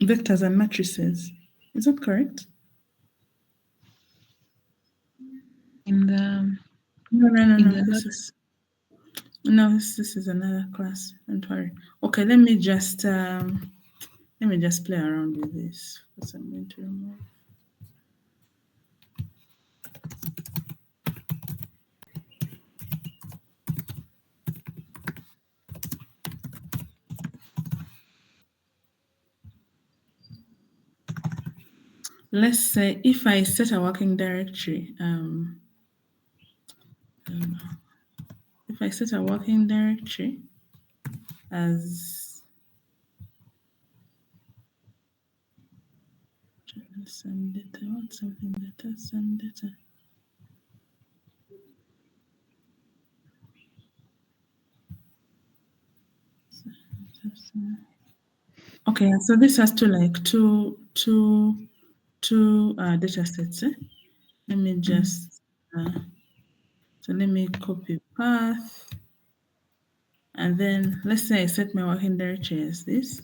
vectors and matrices. Is that correct? In the No. This is another class. Don't worry. Okay, let me just play around with this because I'm going to remove. Let's say if I set a working directory, if I set a working directory as send data, what something data, send data. Okay, so this has to like two data sets. Let me just so let me copy path, and then let's say I set my working directory as this.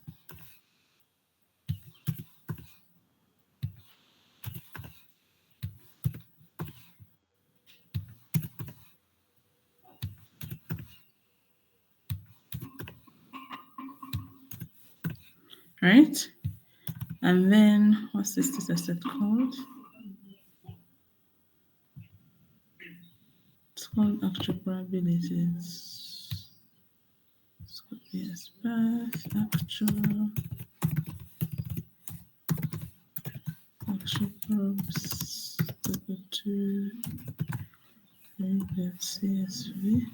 Right? And then what's this data set called? It's called actual probabilities. Let's copy as path, actual probes, to CSV.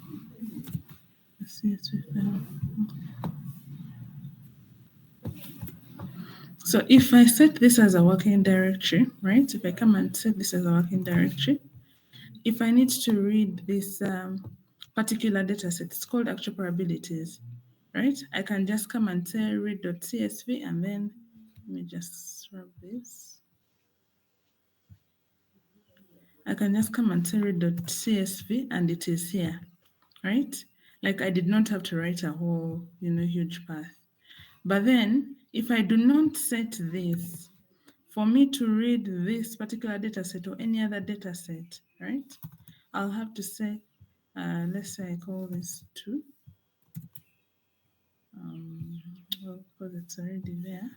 CSV file. So if I set this as a working directory, right? If I come and set this as a working directory, if I need to read this particular data set, it's called actual probabilities, right? I can just come and say read.csv, and then let me just rub this. I can just come and say read.csv, and it is here, right? Like I did not have to write a whole, huge path. But then if I do not set this, for me to read this particular data set or any other data set, right? I'll have to say, let's say I call this 2. Well, because it's already there.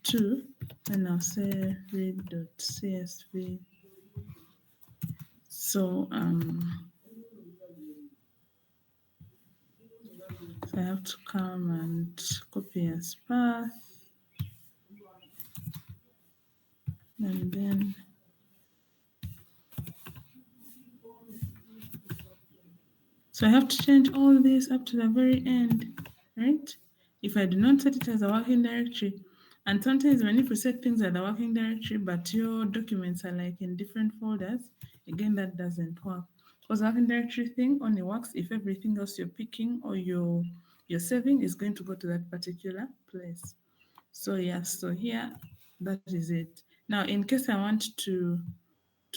2, and I'll say read.csv. So I have to come and copy as path, and then so I have to change all this up to the very end, right? If I do not set it as a working directory, and sometimes when you set things as a working directory, but your documents are like in different folders, again, that doesn't work. Because the working directory thing only works if everything else you're picking or you're saving is going to go to that particular place. So yeah, so here, that is it. Now, in case I want to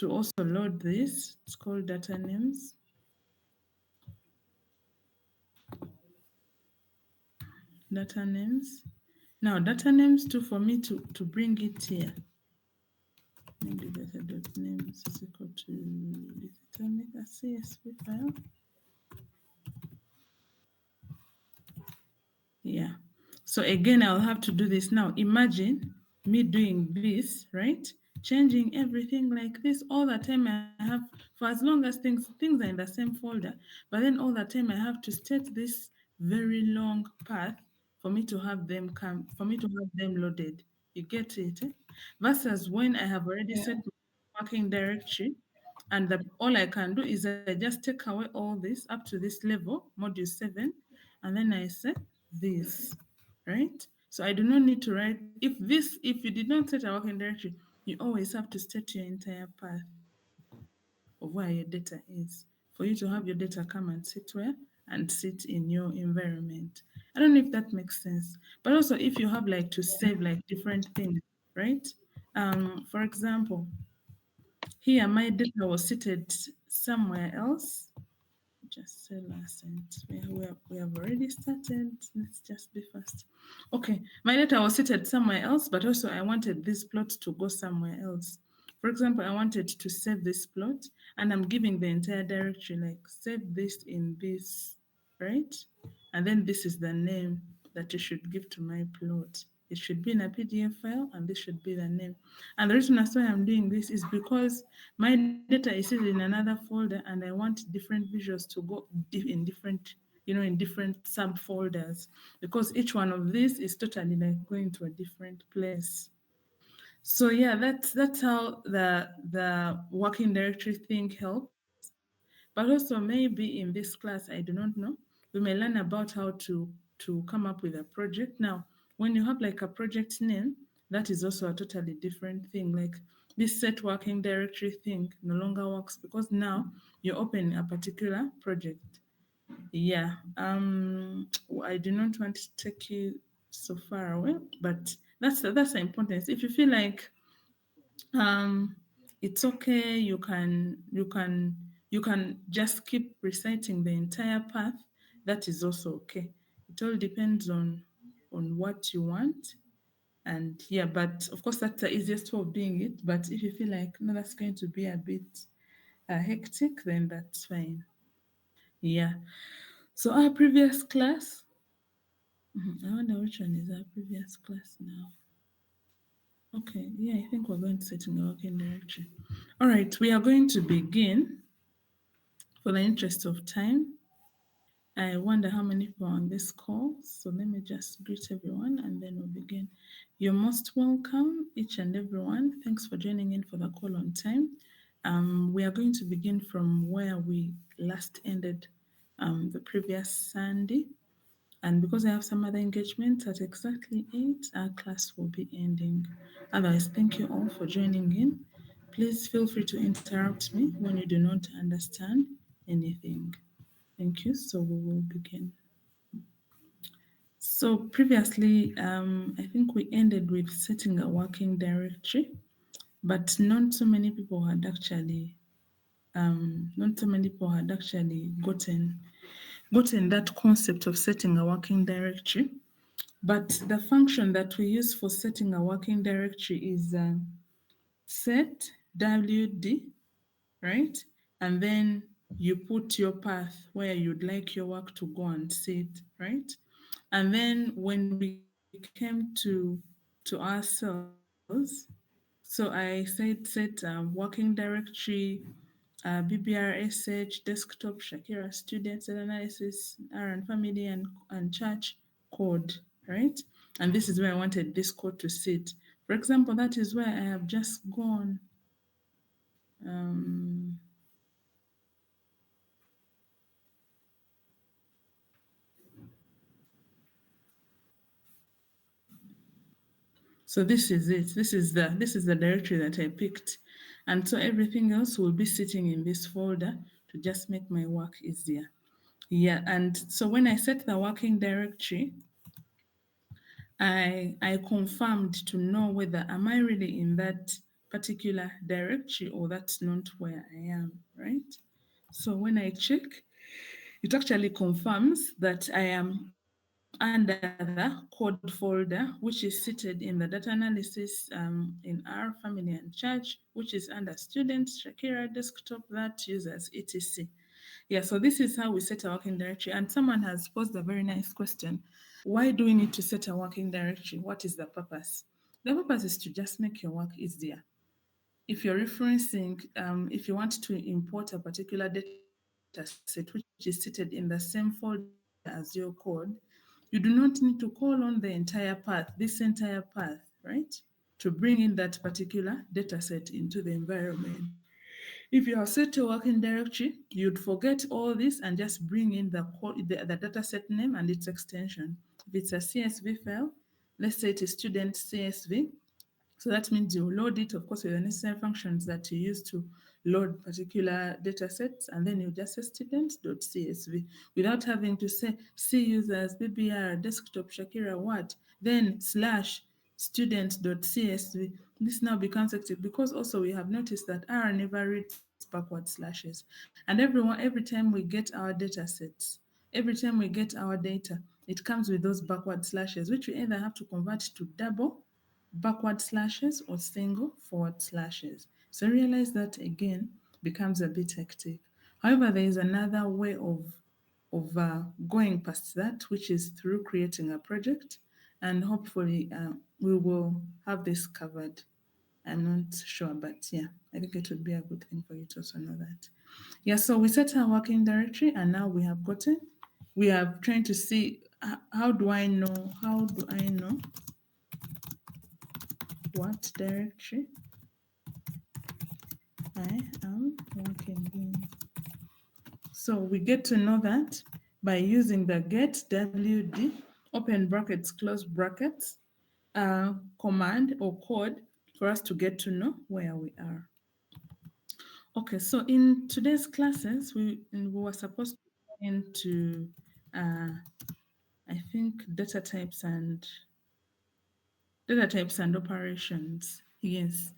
also load this, it's called data names. Data names. Now, data names too, for me to bring it here. Maybe data.names is equal to, is it a CSV file? Yeah. So again, I'll have to do this now. Imagine me doing this, right? Changing everything like this all the time. I have, for as long as things are in the same folder, but then all the time I have to state this very long path for me to have them loaded. You get it? Versus when I have already set my working directory, and all I can do is I just take away all this up to this level, module 7, and then I say this, right? So I do not need to write, if you did not set a working directory, you always have to state your entire path of where your data is for you to have your data come and sit where and sit in your environment. I don't know if that makes sense. But also if you have like to save like different things, right? For example, here my data was seated somewhere else. just say Lucent. We have already started. Let's just be fast. Okay, my data was seated somewhere else, but also I wanted this plot to go somewhere else. For example, I wanted to save this plot, and I'm giving the entire directory, like save this in this, right? And then this is the name that you should give to my plot. It should be in a PDF file, and this should be the name. And the reason as why I'm doing this is because my data is sitting in another folder, and I want different visuals to go in different, in different subfolders, because each one of these is totally like going to a different place. So yeah, that's how the working directory thing helps. But also maybe in this class, I do not know, we may learn about how to come up with a project. Now, when you have like a project name, that is also a totally different thing. Like this set working directory thing no longer works because now you open a particular project. Yeah. I do not want to take you so far away, but that's the importance. If you feel like it's okay, you can just keep reciting the entire path. That is also okay. It all depends on what you want. And yeah, but of course that's the easiest way of doing it. But if you feel like no, that's going to be a bit hectic, then that's fine. Yeah. So our previous class, I wonder which one is our previous class now. Okay, yeah, I think we're going to setting a working directory. All right, we are going to begin. For the interest of time, I wonder how many people are on this call. So let me just greet everyone and then we'll begin. You're most welcome, each and everyone. Thanks for joining in for the call on time. We are going to begin from where we last ended the previous Sunday. And because I have some other engagements at exactly 8, our class will be ending. Otherwise, thank you all for joining in. Please feel free to interrupt me when you do not understand anything. Thank you. So we will begin. So previously, I think we ended with setting a working directory, but not so many people had actually, gotten that concept of setting a working directory. But the function that we use for setting a working directory is set wd, right? And then you put your path where you'd like your work to go and sit, right? And then when we came to our cells, so I said set working directory, BBRSH, desktop, Shakira, students, and analysis, R and family, and church code, right? And this is where I wanted this code to sit. For example, that is where I have just gone. Um, so this is it. This is the directory that I picked. And so everything else will be sitting in this folder to just make my work easier. Yeah, and so when I set the working directory, I confirmed to know whether am I really in that particular directory or that's not where I am, right? So when I check, it actually confirms that I am under the code folder, which is seated in the data analysis in our family and church, which is under students, Shakira, desktop, that, users, etc. Yeah, so this is how we set a working directory. And someone has posed a very nice question. Why do we need to set a working directory? What is the purpose? The purpose is to just make your work easier. If you're referencing, if you want to import a particular data set which is seated in the same folder as your code, you do not need to call on the entire path, this entire path, right? To bring in that particular data set into the environment. If you have set a working directory, you'd forget all this and just bring in the data set name and its extension. If it's a CSV file, let's say it is student CSV, so that means you load it, of course, with the necessary functions that you use to load particular data sets, and then you just say students.csv without having to say C users, BBR, desktop, Shakira, what, then slash students.csv. This now becomes active because also we have noticed that R never reads backward slashes. And every time we get our data sets, every time we get our data, it comes with those backward slashes, which we either have to convert to double backward slashes or single forward slashes. So realize that again becomes a bit hectic. However, there is another way of going past that, which is through creating a project, and hopefully we will have this covered. I'm not sure, but yeah, I think it would be a good thing for you to also know that. Yeah, so we set our working directory, and now we are trying to see how do I know what directory I am working in. So we get to know that by using the get wd open brackets close brackets command or code for us to get to know where we are. Okay, so in today's classes, we were supposed to go into, I think, data types and operations. Yes.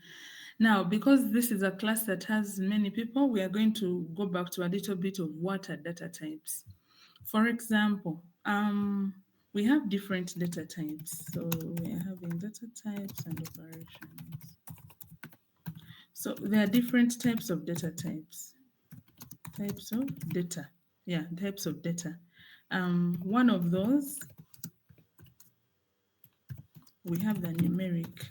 Now, because this is a class that has many people, we are going to go back to a little bit of what are data types. For example, we have different data types. So we are having data types and operations. So there are different types of data types. Types of data. Yeah, types of data. One of those, we have the numeric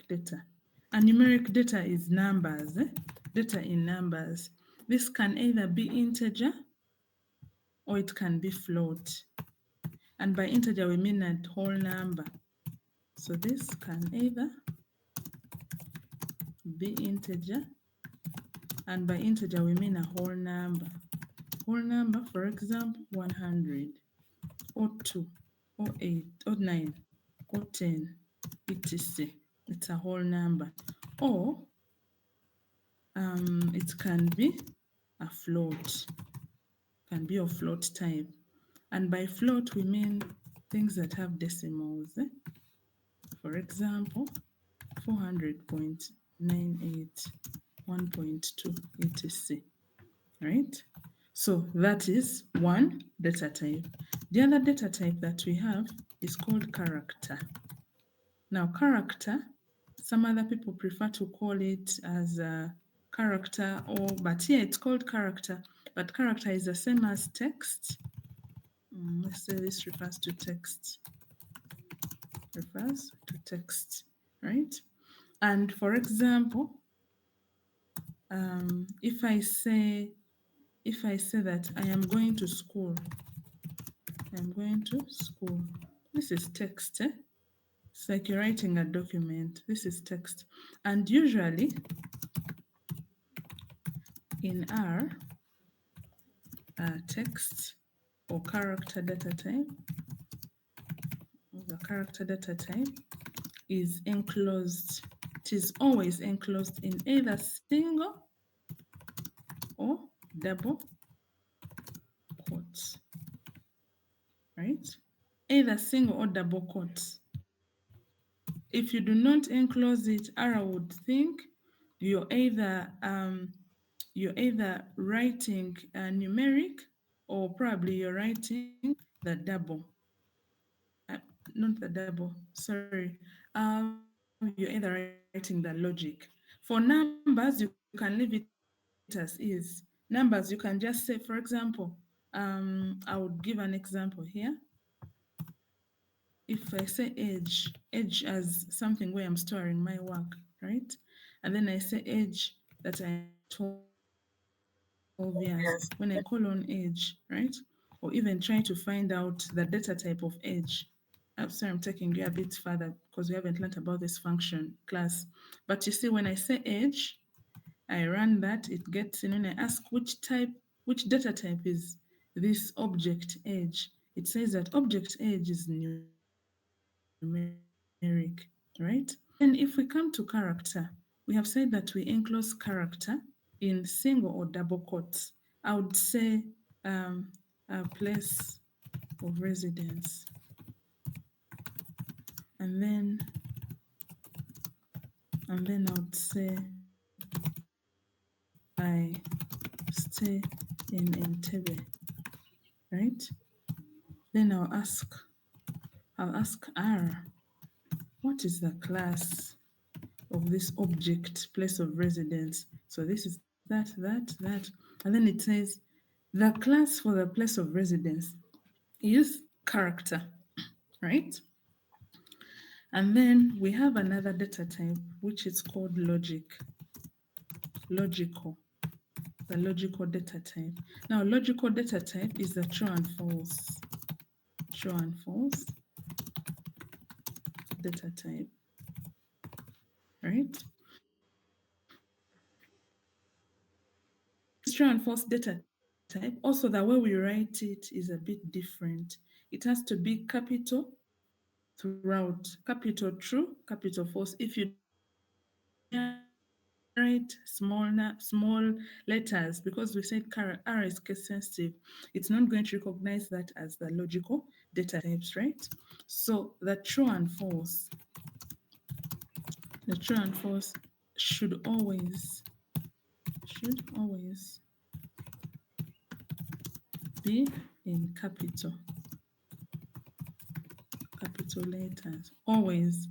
data. And numeric data is numbers, data in numbers. This can either be integer or it can be float. And by integer, we mean a whole number. So this can either be integer, and by integer, we mean a whole number. Whole number, for example, 100, or 2, or 8, or 9, or 10, etc. It's a whole number. Or it can be a float, can be of float type. And by float, we mean things that have decimals. For example, 400.98, 1.2, etc. Right? So that is one data type. The other data type that we have is called character. Now, character, some other people prefer to call it as a character, but here it's called character, but character is the same as text. Let's say this refers to text. Right? And for example, if I say that I am going to school, this is text. It's like you're writing a document. This is text. And usually in R, text or character data type, the character data type is enclosed. It is always enclosed in either single or double quotes, right? Either single or double quotes. If you do not enclose it, Ara would think you're either writing a numeric, or probably you're writing the double. Not the double, sorry. You're either writing the logic. For numbers, you can leave it as is. Numbers, you can just say, for example, I would give an example here. If I say age as something where I'm storing my work, right? And then I say age that I am 12 years. When I call on age, right? Or even try to find out the data type of age. I'm sorry, I'm taking you a bit further because we haven't learned about this function class. But you see, when I say age, I run that, it gets in, and I ask which data type is this object age. It says that object age is numeric, right? And if we come to character, we have said that we enclose character in single or double quotes. I would say a place of residence. And then I would say I stay in Entebbe, right? Then I'll ask R, what is the class of this object, place of residence? So this is that. And then it says the class for the place of residence is character, right? And then we have another data type, which is called logical, the logical data type. Now, logical data type is the true and false data type, right? True and false data type, also the way we write it is a bit different. It has to be capital throughout, capital true, capital false. If you write small letters, because we said R is case sensitive, it's not going to recognize that as the logical data types, right? So the true and false should always be in capital letters, always.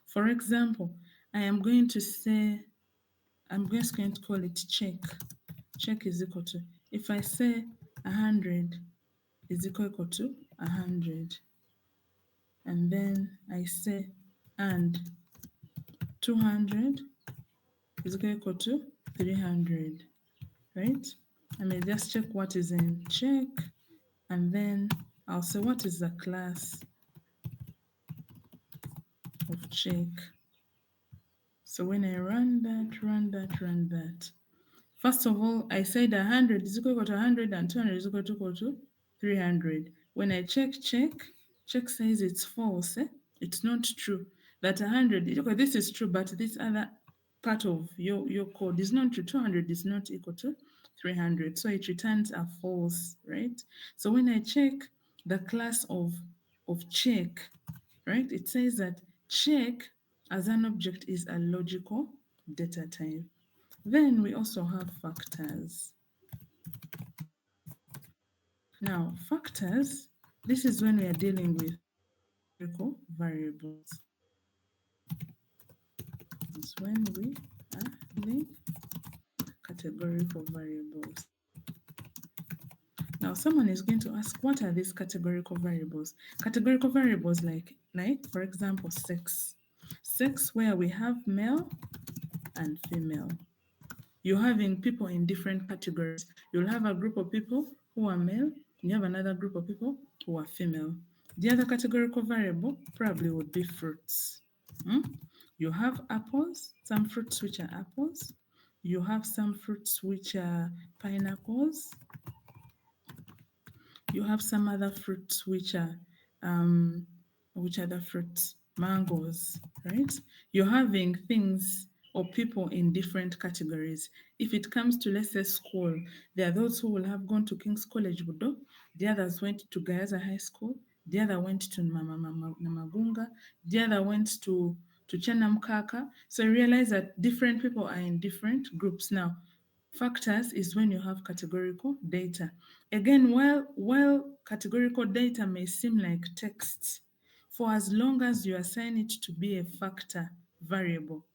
For example, I am going to say, I'm just going to call it check. Check is equal to, if I say 100 is equal to 100, and then I say and 200 is equal to 300, right? I may just check what is in check, and then I'll say what is the class of check. So when I run that, first of all, I said 100 is equal to 100 and 200 is equal to 300. When I check says it's false. It's not true. That 100, okay, this is true, but this other part of your code is not true. 200 is not equal to 300. So it returns a false, right? So when I check the class of check, right, it says that check as an object is a logical data type. Then we also have factors. Now, factors, this is when we are dealing with categorical variables. It's when we are dealing with categorical variables. Now, someone is going to ask, what are these categorical variables? Categorical variables like for example, sex. Sex where we have male and female. You're having people in different categories. You'll have a group of people who are male, you have another group of people who are female. The other categorical variable probably would be fruits. You have apples, some fruits which are apples. You have some fruits which are pineapples. You have some other fruits which are the fruits? Mangoes, right? You're having things or people in different categories. If it comes to, let's say, school, there are those who will have gone to King's College Budo, the others went to Gayaza High School, the other went to Namagunga, the other went to Chanamkaka. So you realize that different people are in different groups now. Factors is when you have categorical data. Again, while categorical data may seem like text, for as long as you assign it to be a factor variable,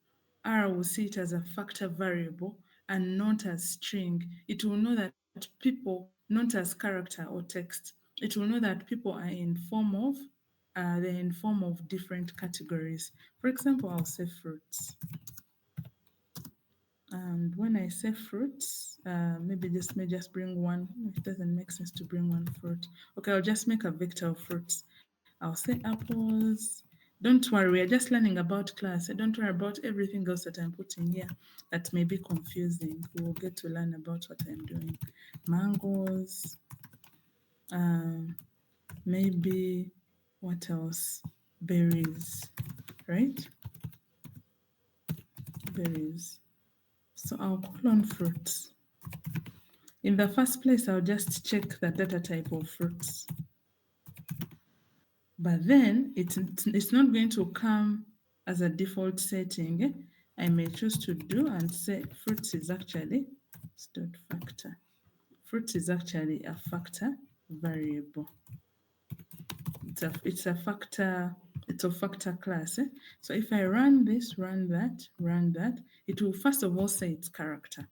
R will see it as a factor variable and not as string. It will know that people, not as character or text, it will know that people are in form of they're in form of different categories. For example, I'll say fruits. And when I say fruits, maybe this may just bring one. It doesn't make sense to bring one fruit. Okay, I'll just make a vector of fruits. I'll say apples. Don't worry, we are just learning about class. Don't worry about everything else that I'm putting here that may be confusing. We will get to learn about what I'm doing. Mangoes. Maybe what else? Berries, right? Berries. So I'll call on fruits. In the first place, I'll just check the data type of fruits. But then it's not going to come as a default setting. I may choose to do and say fruits is actually dot factor. Fruit is actually a factor variable. It's a factor, it's a factor class. So if I run this, run that, it will first of all say it's character,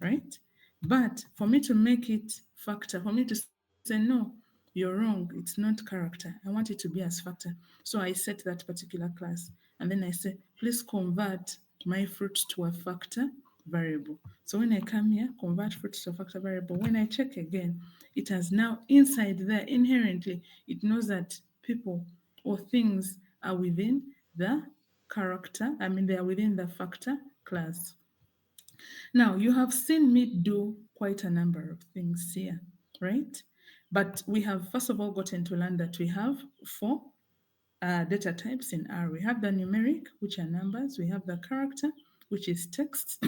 right? But for me to make it factor, for me to say no, you're wrong, it's not character, I want it to be as factor. So I set that particular class and then I say, please convert my fruit to a factor variable. So when I come here, convert fruit to a factor variable, when I check again, it has now inside there inherently, it knows that people or things are within the character, they are within the factor class. Now, you have seen me do quite a number of things here, right? But we have first of all gotten to learn that we have four data types in R. We have the numeric, which are numbers. We have the character, which is text.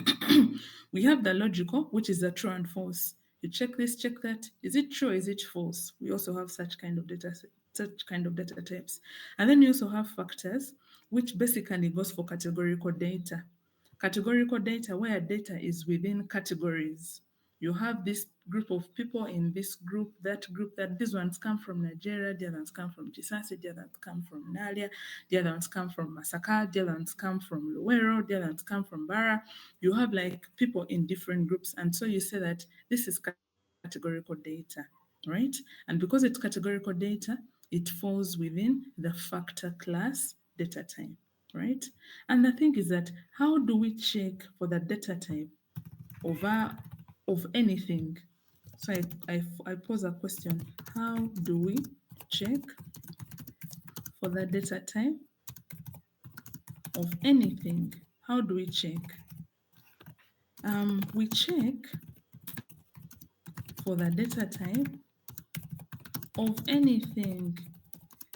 We have the logical, which is the true and false. You check this, check that. Is it true? Is it false? We also have such kind of data types. And then we also have factors, which basically goes for categorical data. Categorical data, where data is within categories. You have this group of people in this group, that these ones come from Nigeria, the other ones come from Chisasi, the other ones come from Nalia, the other ones come from Masaka, the other ones come from Luwero, the other ones come from Bara. You have like people in different groups. And so you say that this is categorical data, right? And because it's categorical data, it falls within the factor class data type, right? And the thing is that how do we check for the data type of anything? So I pose a question. How do we check for the data type of anything? How do we check? We check for the data type of anything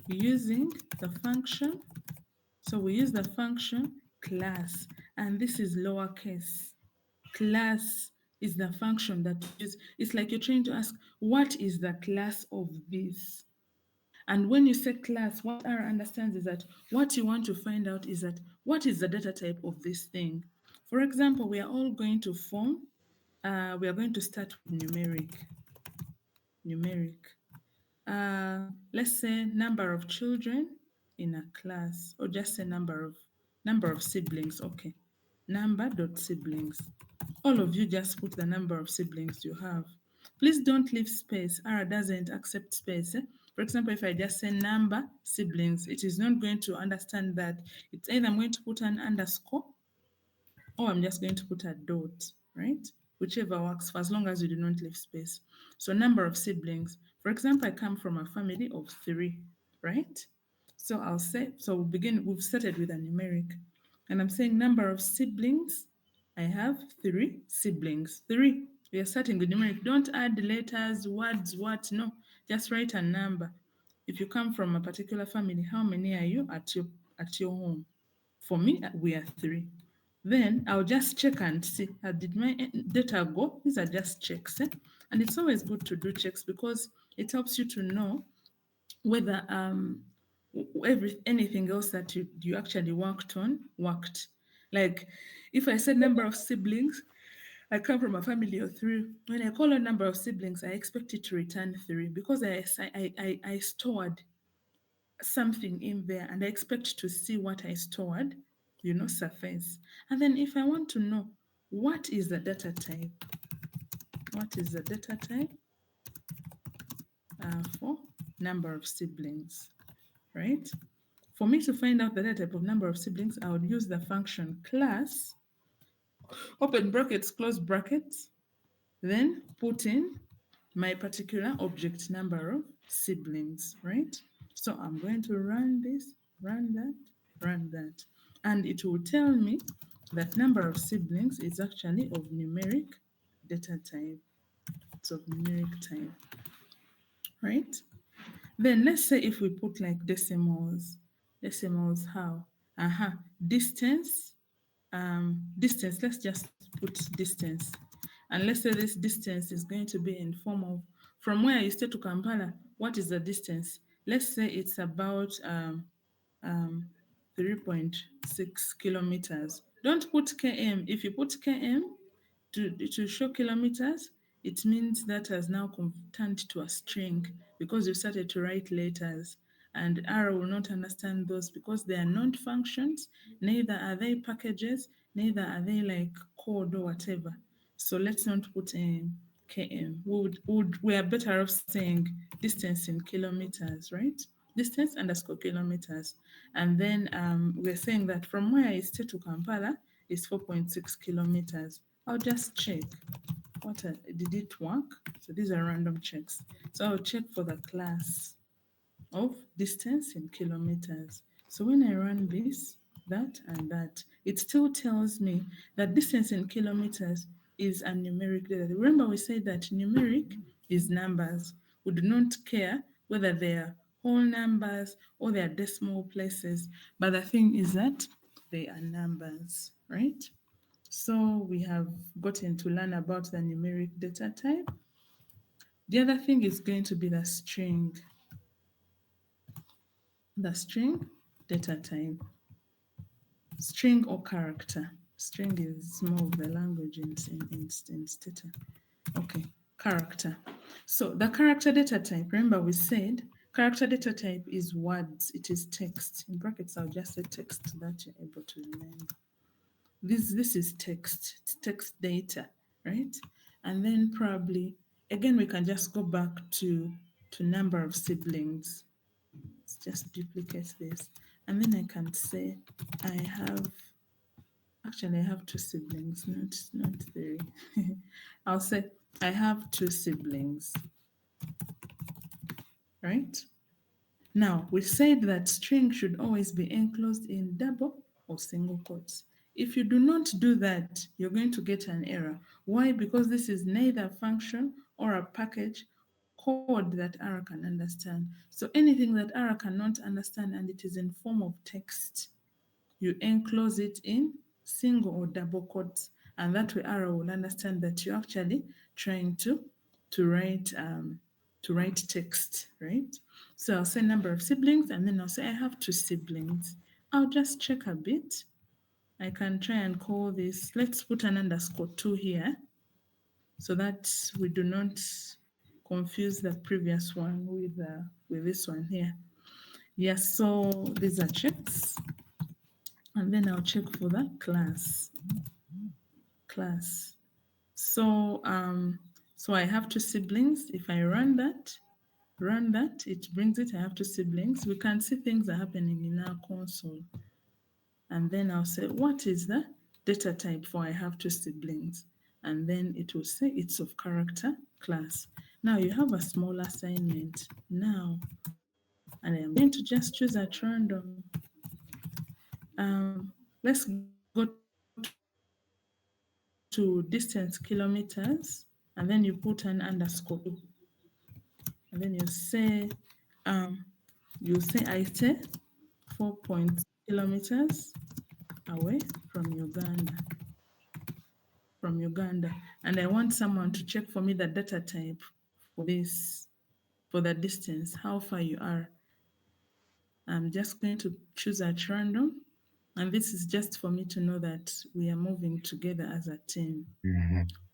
using the function. So we use the function class, and this is lowercase. Class is the function that is, it's like you're trying to ask, what is the class of this? And when you say class, what R understands is that what you want to find out is that what is the data type of this thing? For example, we are all going to form, we are going to start with numeric. Let's say number of children in a class, or just say number of siblings. Okay, number dot siblings. All of you just put the number of siblings you have. Please don't leave space. R doesn't accept space. For example, if I just say number siblings, it is not going to understand that. It's either I'm going to put an underscore or I'm just going to put a dot, right? Whichever works for as long as you do not leave space. So number of siblings. For example, I come from a family of 3, right? So I'll say, so we've started with a numeric. And I'm saying number of siblings. I have 3 siblings. 3. We are starting with numeric. Don't add letters, words, what, no. Just write a number. If you come from a particular family, how many are you at your home? For me, we are 3. Then I'll just check and see, did my data go? These are just checks. And it's always good to do checks because it helps you to know whether anything else that you actually worked on worked. Like if I said number of siblings, I come from a family of 3. When I call a number of siblings, I expect it to return 3 because I stored something in there and I expect to see what I stored, surface. And then if I want to know what is the data type, what is the data type for number of siblings, right? For me to find out the data type of number of siblings, I would use the function class, open brackets, close brackets, then put in my particular object number of siblings, right? So I'm going to run this, run that, run that. And it will tell me that number of siblings is actually of numeric data type. It's of numeric type, right? Then let's say if we put like decimals how? Distance, distance, let's just put distance. And let's say this distance is going to be in form of, from where you stay to Kampala, what is the distance? Let's say it's about um, 3.6 kilometers. Don't put km. If you put km, to show kilometers, it means that has now turned to a string because you started to write letters. And R will not understand those because they are not functions, neither are they packages, neither are they like code or whatever. So let's not put in km. We are better off saying distance in kilometers, right? Distance underscore kilometers. And then we're saying that from where I stay to Kampala is 4.6 kilometers. I'll just check did it work? So these are random checks. So I'll check for the class of distance in kilometers. So when I run this, that, and that, it still tells me that distance in kilometers is a numeric data. Remember, we said that numeric is numbers. We do not care whether they are whole numbers or they are decimal places, but the thing is that they are numbers, right? So we have gotten to learn about the numeric data type. The other thing is going to be the string data type. String or character. String is more of the language in data. Okay, character. So the character data type, remember we said character data type is words, it is text. In brackets, I'll just say text that you're able to remember. This is text, it's text data, right? And then probably, again, we can just go back to number of siblings. Let's just duplicate this. And then I can say I have 2 siblings, not 3. I'll say I have 2 siblings, right? Now, we said that string should always be enclosed in double or single quotes. If you do not do that, you're going to get an error. Why? Because this is neither a function or a package code that R can understand. So anything that R cannot understand and it is in form of text, you enclose it in single or double quotes, and that way R will understand that you're actually trying to write text, right? So I'll say number of siblings, and then I'll say I have 2 siblings. I'll just check a bit. I can try and call this. Let's put an underscore 2 here, so that we do not confuse the previous one with this one here. Yes, so these are checks. And then I'll check for the class. So I have 2 siblings. If I run that, it brings it. I have 2 siblings. We can see things are happening in our console. And then I'll say, what is the data type for I have 2 siblings? And then it will say it's of character class. Now you have a small assignment now, and I am going to just choose at random. Let's go to distance kilometers, and then you put an underscore, and then you say I stay 4 kilometers away from Uganda. And I want someone to check for me the data type for this, for the distance, how far you are. I'm just going to choose at random. And this is just for me to know that we are moving together as a team.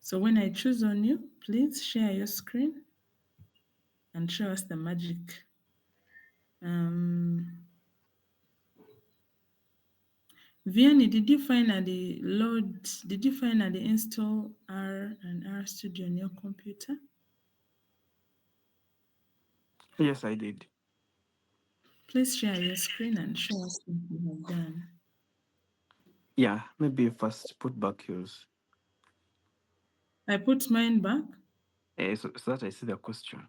So when I choose on you, please share your screen and show us the magic. Vianney, did you finally install R and RStudio on your computer? Yes, I did. Please share your screen and show us what you have done. Yeah, maybe first put back yours. I put mine back. So that I see the question.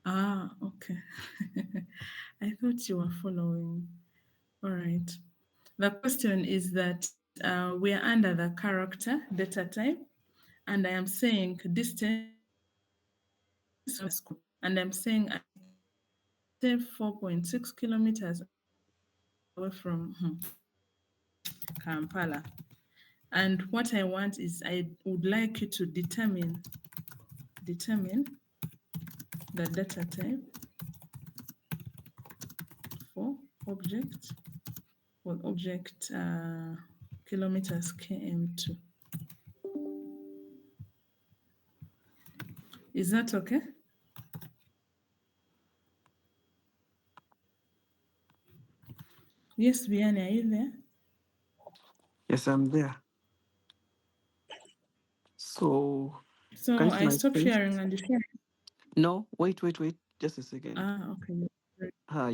Ah, okay. I thought you were following. All right. The question is that we are under the character data type, and I am saying distance, and I'm saying I stay 4.6 kilometers away from Kampala. And what I want is I would like you to determine the data type for object kilometers km2. Is that okay? Yes, Vianney, are you there? Yes, I'm there. So, So can you see I my stopped screen? sharing and you share. No, wait. Just a second. Ah, okay.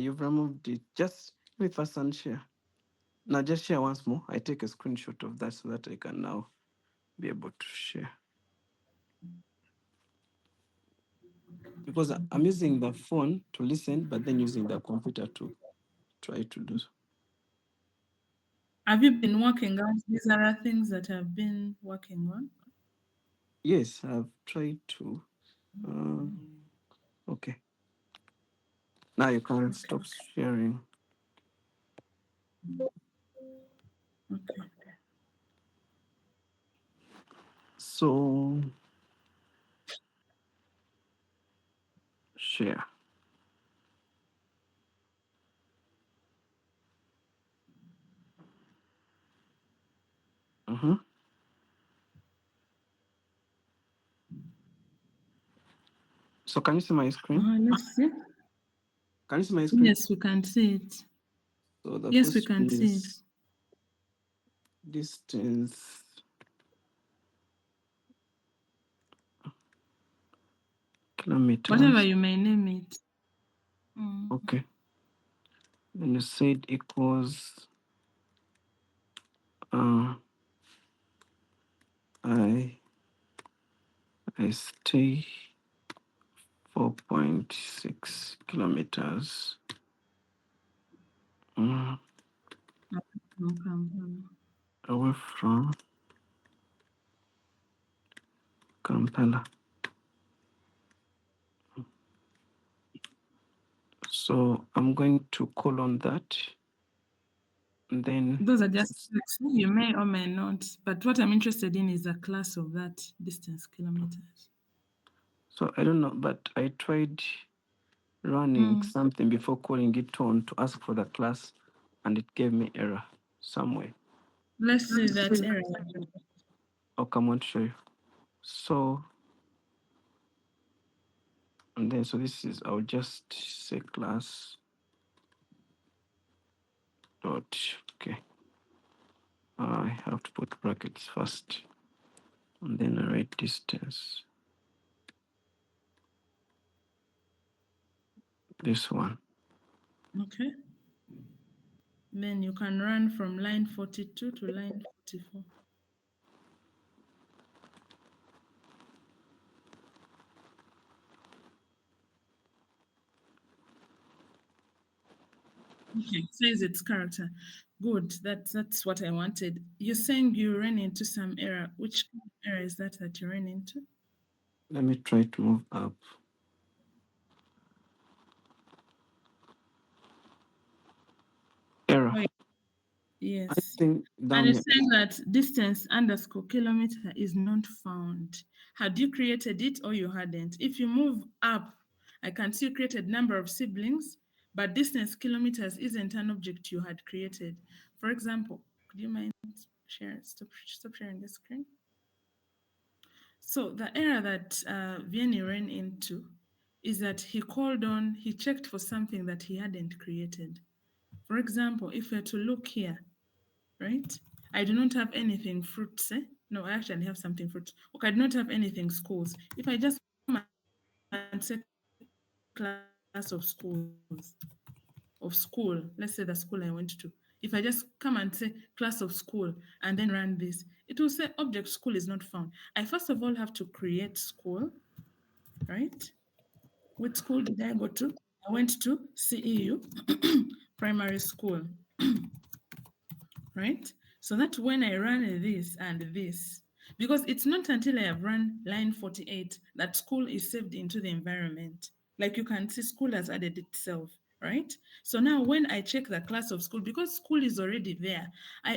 You've removed it. Just let me first unshare. Now, just share once more. I take a screenshot of that so that I can now be able to share. Because I'm using the phone to listen, but then using the computer to try to do so. Have you been working on these other things that I've been working on? Yes, I've tried to. Okay. Now you can stop sharing. Okay. So, share. Mm-hmm. So, can you see my screen? Let's see. Can you see my screen? Yes, we can see it. So, the Yes, we first can one see it. is distance. Kilometers. Whatever you may name it. Okay. Then you said equals I stay 4.6 kilometers away from Kampala. So I'm going to call on that. And then Those are just you may or may not, but what I'm interested in is the class of that distance, kilometers. so I don't know, but I tried running something before calling it on to ask for the class, and it gave me error somewhere. Let's see that error. Okay, I'm going to show you. So, and then so this is, I'll just say class dot, okay. I have to put brackets first, and then I write distance. This one. Okay. Then you can run from line 42 to line 44. Okay, it says its character. Good, that's what I wanted. You're saying you ran into some error. Which kind of error is that you ran into? Let me try to move up. Error. I Yes. think And down it's here. saying that distance underscore kilometer is not found. Had you created it or you hadn't? If you move up, I can see you created number of siblings, but distance kilometers isn't an object you had created. For example, could you mind sharing? Stop sharing the screen. So the error that Vianney ran into is that he checked for something that he hadn't created. For example, if we're to look here, right? I do not have anything fruits. No, I actually have something fruits. Okay, I do not have anything schools. If I just come and say class of school, let's say the school I went to. If I just come and say class of school and then run this, it will say object school is not found. I first of all have to create school, right? Which school did I go to? I went to CEU primary school, right? So that when I run this and this, because it's not until I have run line 48 that school is saved into the environment. Like you can see, school has added itself, right? So now when I check the class of school, because school is already there,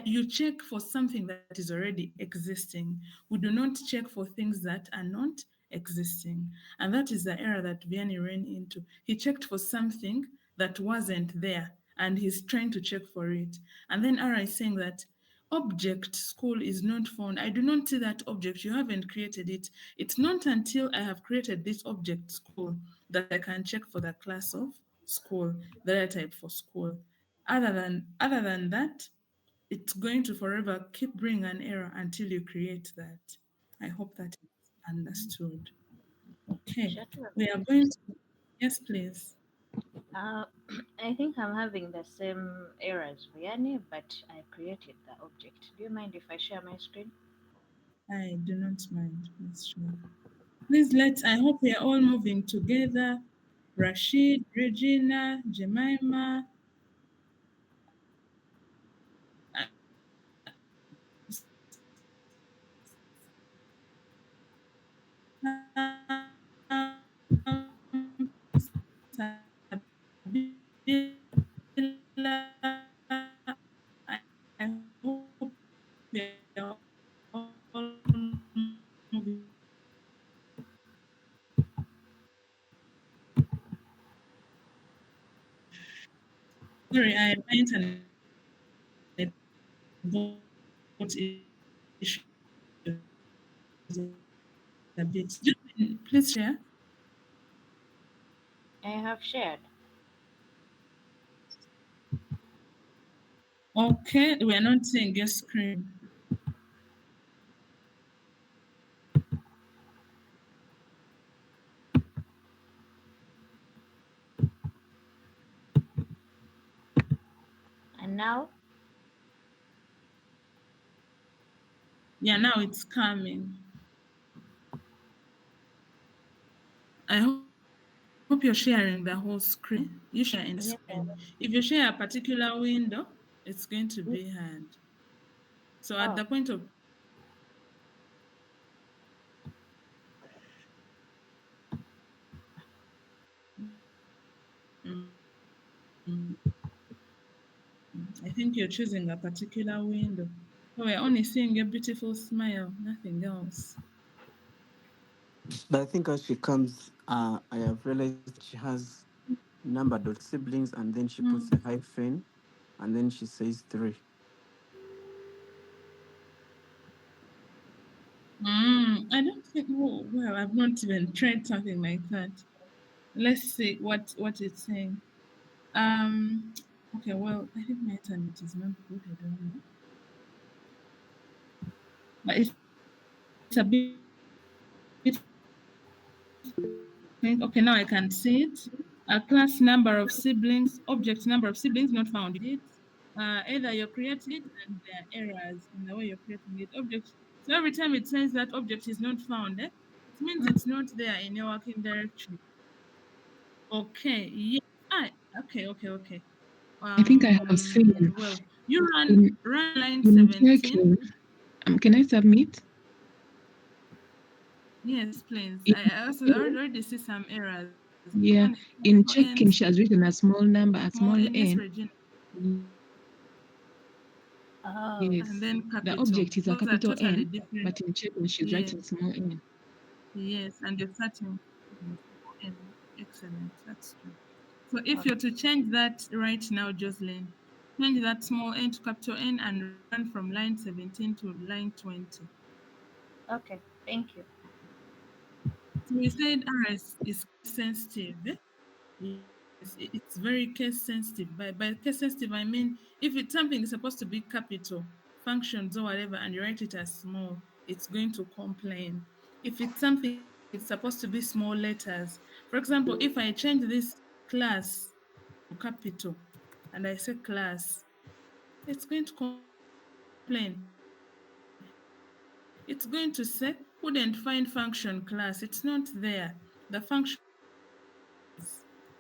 you check for something that is already existing. We do not check for things that are not existing. And that is the error that Vianney ran into. He checked for something that wasn't there and he's trying to check for it. And then Ara is saying that object school is not found. I do not see that object. You haven't created it. It's not until I have created this object school that I can check for the class of school, the data type for school. Other than that, it's going to forever keep bringing an error until you create that. I hope that is understood. Okay, Shatua, we are going to, yes, please. uh, I think I'm having the same error as Vianney, but I created the object. Do you mind if I share my screen? I do not mind. Please, sure. Please I hope we are all moving together. Rashid, Regina, Jemima, I hope we are all moving. Sorry, my internet got issues a bit. Please share. I have shared. Okay, we are not seeing your screen. And now, Yeah, now it's coming. I hope you're sharing the whole screen. You share in yes, screen. If you share a particular window, it's going to be hard. So at oh, the point of mm, mm, I think you're choosing a particular window. So we're only seeing a beautiful smile, nothing else. But I think as she comes, I have realized she has number dot siblings and then she puts a Mm. hyphen and then she says 3. I don't think. Oh, well, I've not even tried something like that. Let's see what it's saying. Um. Okay. Well, I think my internet is not good. I don't know, but it's a bit. Okay, now I can see it. A class number of siblings, object number of siblings not found. It. Either you're creating it and there are errors in the way you're creating it. Object. So every time it says that object is not found, it means it's not there in your working directory. Okay. Yes. Ah, okay. I think I have seen Well, you in run line in 17. checking. Can I submit? Yes, please. In I also already see some errors. Yeah, One in small n, checking, she has written a small number, a small small n. Yes, n. Regina. oh, And Yes, then the capital. object is a Those are capital totally N, different. but in checking, she's Yes, writing small n. yes. And you're starting with small n. Excellent. That's true. So if okay. you're to change that right now, Jocelyn, change that small n to capital N and run from line 17 to line 20. Okay, thank you. So we said is sensitive. Yes, it's very case sensitive. By case sensitive, I mean if it's something is supposed to be capital functions or whatever, and you write it as small, it's going to complain. If it's something it's supposed to be small letters. For example, if I change this class to capital and I say class, it's going to complain. It's going to say couldn't find function class. It's not there. The function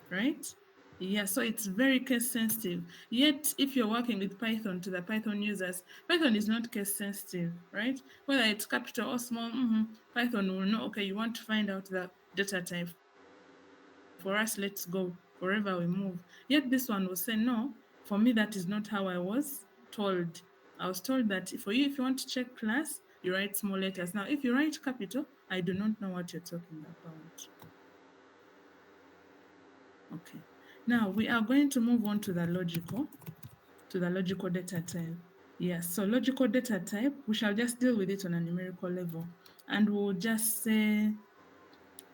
right? Yeah, so it's very case sensitive. Yet, if you're working with Python to the Python users, Python is not case sensitive, right? Whether it's capital or small, Python will know, okay, you want to find out the data type. For us, let's go wherever we move. Yet this one will say, no, for me, that is not how I was told. I was told that for you, if you want to check class, you write small letters. Now, if you write capital, I do not know what you're talking about. Okay. Now we are going to move on to the logical data type. Yes, so logical data type, we shall just deal with it on a numerical level. And we'll just say,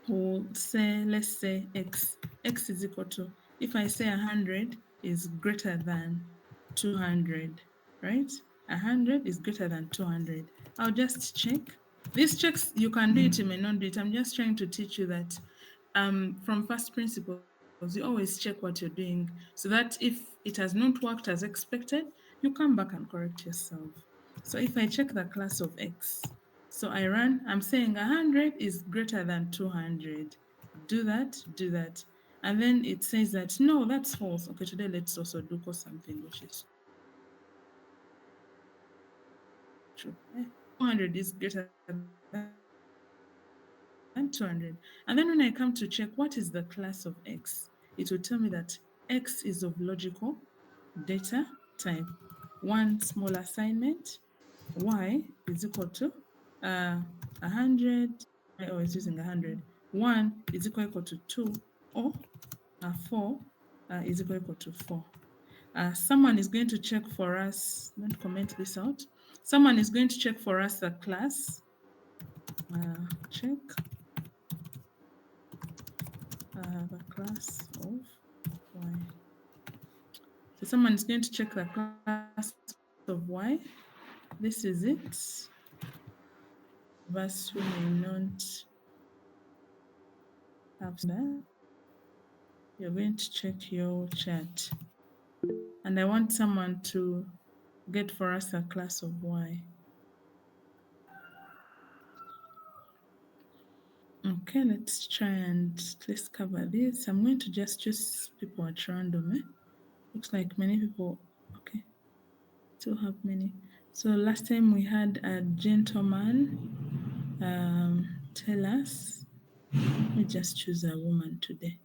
let's say x. X is equal to, if I say 100 is greater than 200, right? 100 is greater than 200. I'll just check. These checks, you can do it, you may not do it. I'm just trying to teach you that from first principles, you always check what you're doing so that if it has not worked as expected, you come back and correct yourself. So if I check the class of x, so I'm saying 100 is greater than 200. Do that. And then it says that, no, that's false. Okay, today let's also do something which is true. 200 is greater than 200. And then when I come to check what is the class of x, it will tell me that x is of logical data type. One small assignment, y is equal to 100. I always using 100. 1 is equal to 2, or 4 is equal to 4. Someone is going to check for us, don't comment this out. Someone is going to check for us the class. Check the class of y. So someone is going to check the class of y. This is it. Verse we may not have that. You're going to check your chat. And I want someone to get for us a class of y. Okay, let's try and let's cover this. I'm going to just choose people at random. Looks like many people, okay, still have many. So last time we had a gentleman tell us. Let me just choose a woman today.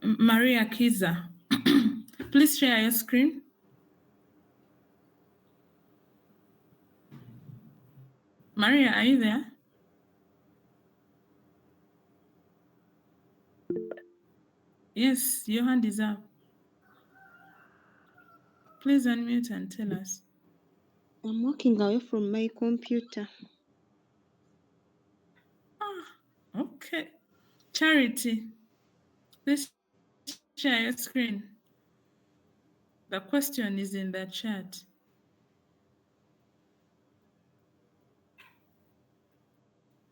Maria Kiza. Please share your screen. Maria, are you there? Yes, your hand is up. Please unmute and tell us. I'm walking away from my computer. Okay. Charity, please share your screen. The question is in the chat.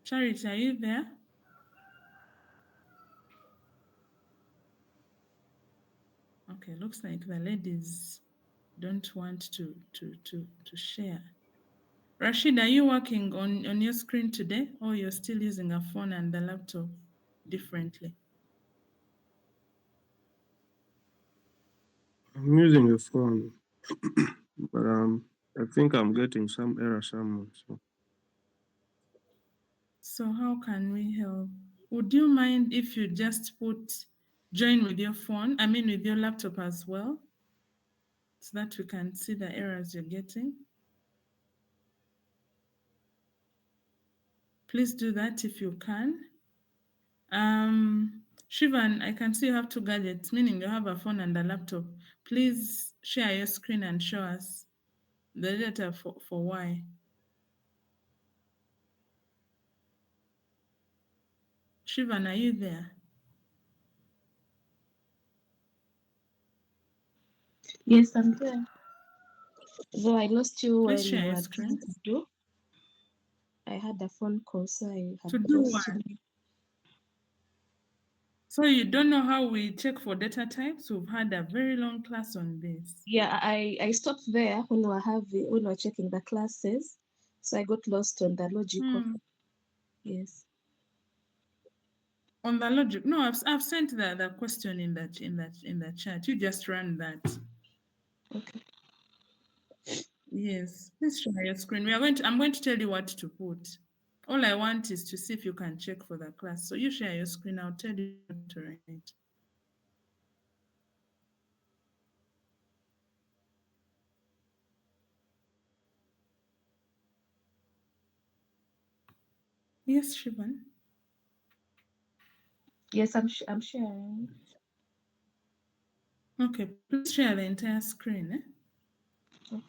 Charity, are you there? Okay, looks like the ladies don't want to share. Rashid, are you working on your screen today, or you're still using a phone and the laptop differently? I'm using a phone, but I think I'm getting some error somewhere. So how can we help? Would you mind if you just join with your phone, with your laptop as well, so that we can see the errors you're getting? Please do that if you can. Shivan, I can see you have two gadgets, meaning you have a phone and a laptop. Please share your screen and show us the data for Y. Shivan, are you there? Yes, I'm there. Though I lost you when Please share you your were screen. trying to do. I had a phone call, so I had To do lost what? you. So you don't know how we check for data types? We've had a very long class on this. Yeah, I stopped there when we were checking the classes, so I got lost on the logical. Yes. On the logic, no, I've sent the question in the chat. You just run that. Okay. Yes, please share your screen. I'm going to tell you what to put. All I want is to see if you can check for the class. So you share your screen, I'll tell you what to write. Yes, Shivan. Yes, I'm sharing. Okay, please share the entire screen. Okay.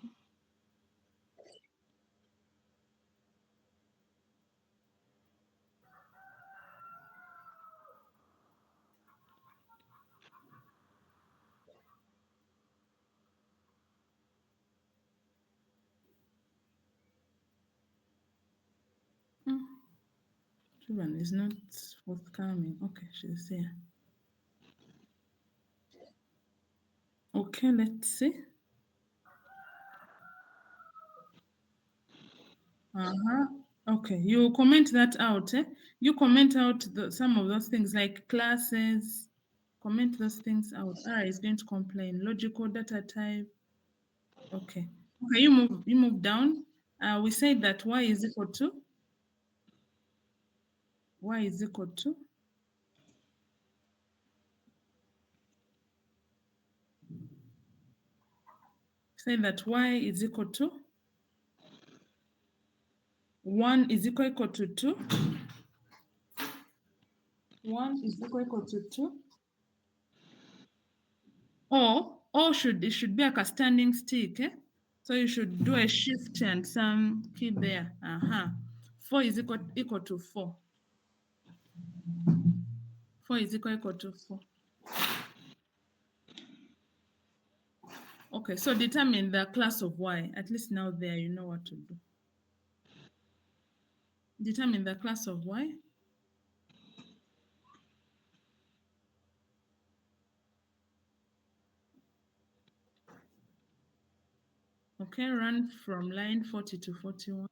Juvan is not forthcoming. Okay, she's here. Okay, let's see. Okay, you comment that out. You comment out some of those things like classes. Comment those things out. R is going to complain. Logical data type. Okay. Okay, you move down. We said that y is equal to say that y is equal to 1 is equal to 2. 1 is equal to 2. Or it should be like a standing stick. So you should do a shift and some key there. 4 is equal to 4. 4 is equal to 4. Okay, so determine the class of y. At least now there you know what to do. Determine the class of y. Okay, run from line 40 to 41.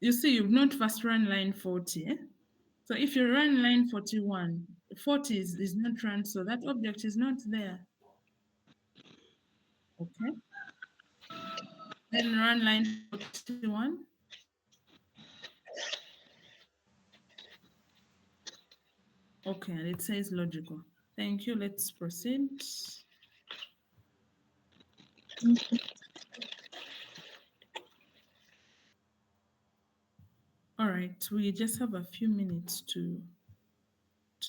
You see, you've not first run line 40. So if you run line 41, 40 is not run, so that object is not there. Okay. Then run line 41. Okay, and it says logical. Thank you. Let's proceed. All right, we just have a few minutes to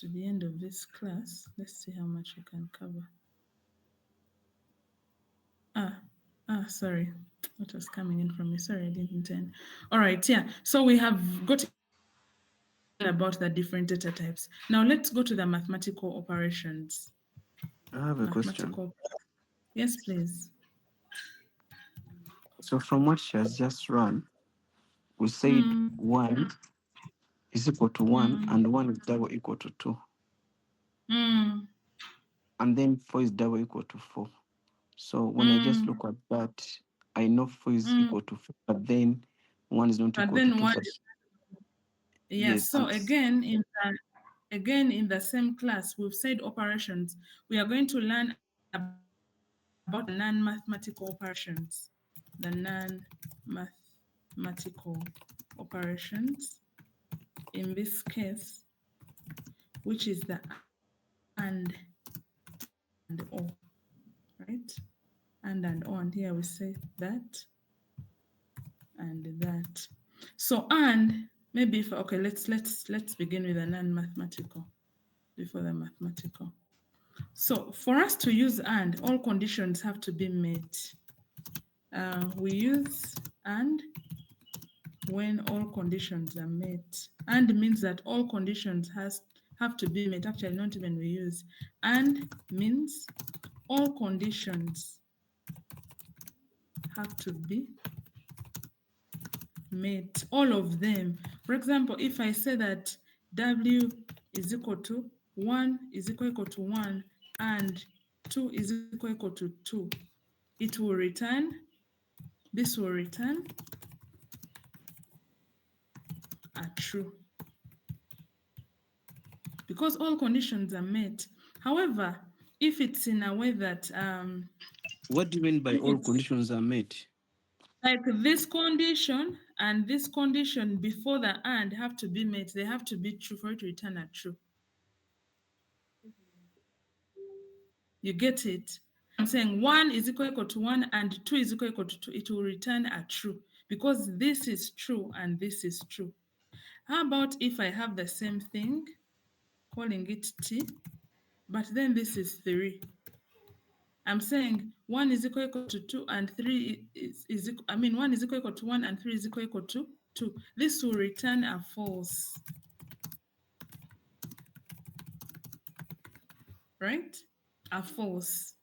the end of this class. Let's see how much we can cover. Sorry, what was coming in from me? Sorry, I didn't intend. All right, yeah. So we have got about the different data types. Now let's go to the mathematical operations. I have a question. Yes, please. So from what she has just run, we said 1 is equal to 1 and 1 is double equal to 2. And then 4 is double equal to 4. So when I just look at that, I know 4 is equal to 4, but then 1 is not equal to 2. Yes, so again in the same class, we've said operations. We are going to learn about non-mathematical operations. The non-mathematical operations, in this case, which is the and or, right? And or, and here we say that and that. So and maybe if okay, let's begin with the non-mathematical before the mathematical. So for us to use and, all conditions have to be met. We use and when all conditions are met. And means that all conditions have to be met. Actually, not even we use. And means all conditions have to be met. All of them. For example, if I say that W is equal to 1 is equal to 1 and 2 is equal to 2, it will return, this will return a true, because all conditions are met. However, if it's in a way that what do you mean by all conditions are met? Like this condition and this condition before the and have to be met. They have to be true for it to return a true. You get it? I'm saying 1 is equal to 1 and 2 is equal to 2. It will return a true because this is true and this is true. How about if I have the same thing, calling it T, but then this is 3? I'm saying 1 is equal to 2 and 3 is 1 is equal to 1 and 3 is equal to 2. This will return a false. Right? A false.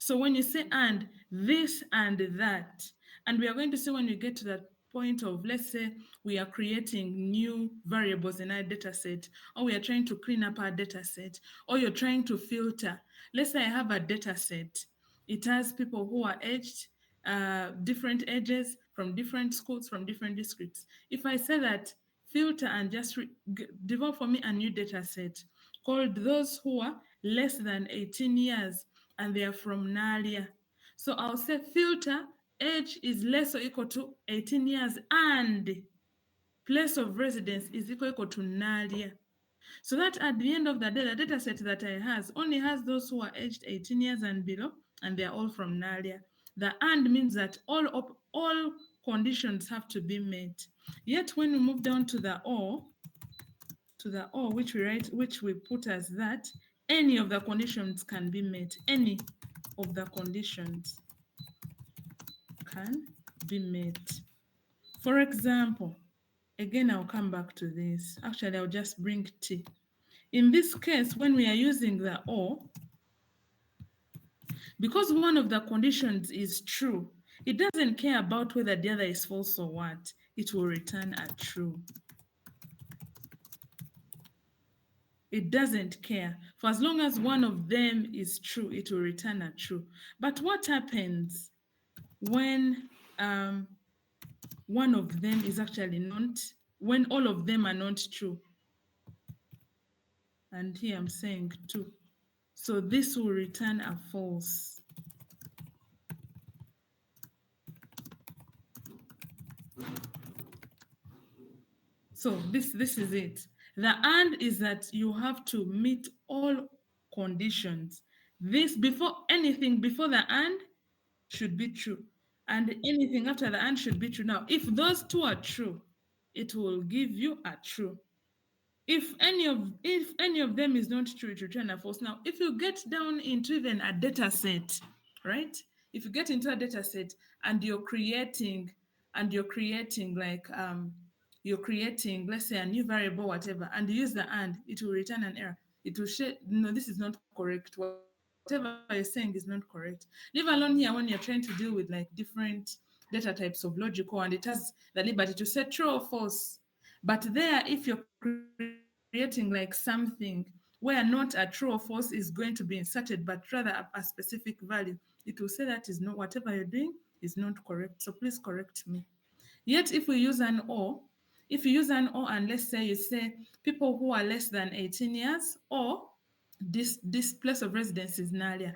So when you say and, this and that, and we are going to see when we get to that point of, let's say we are creating new variables in our data set, or we are trying to clean up our data set, or you're trying to filter. Let's say I have a data set. It has people who are aged, different ages, from different schools, from different districts. If I say that, filter and just develop for me a new data set called those who are less than 18 years and they are from Nalia. So I'll say filter, age is less or equal to 18 years and place of residence is equal to Nalia. So that at the end of the day, the data set that I has only has those who are aged 18 years and below, and they're all from Nalia. The and means that all conditions have to be met. Yet when we move down to the or, which we put as that, any of the conditions can be met. Any of the conditions can be met. For example, again, I'll come back to this. Actually, I'll just bring T. In this case, when we are using the or, because one of the conditions is true, it doesn't care about whether the other is false or what. It will return a true. It doesn't care. For as long as one of them is true, it will return a true. But what happens when one of them is actually not, when all of them are not true? And here I'm saying 2. So this will return a false. So this is it. The and is that you have to meet all conditions. This before anything before the and should be true, and anything after the and should be true. Now, if those two are true, it will give you a true. If any of them is not true, it return a false. Now, if you get down into even a data set, right? If you get into a data set and you're creating like you're creating, let's say, a new variable, whatever, and you use the and, it will return an error. It will say, no, this is not correct. Whatever you're saying is not correct. Leave alone here when you're trying to deal with like different data types of logical, and it has the liberty to say true or false. But there, if you're creating like something where not a true or false is going to be inserted, but rather a specific value, it will say that is not, whatever you're doing is not correct. So please correct me. Yet if we use an or, if you use an or and let's say you say people who are less than 18 years or this place of residence is Nalia.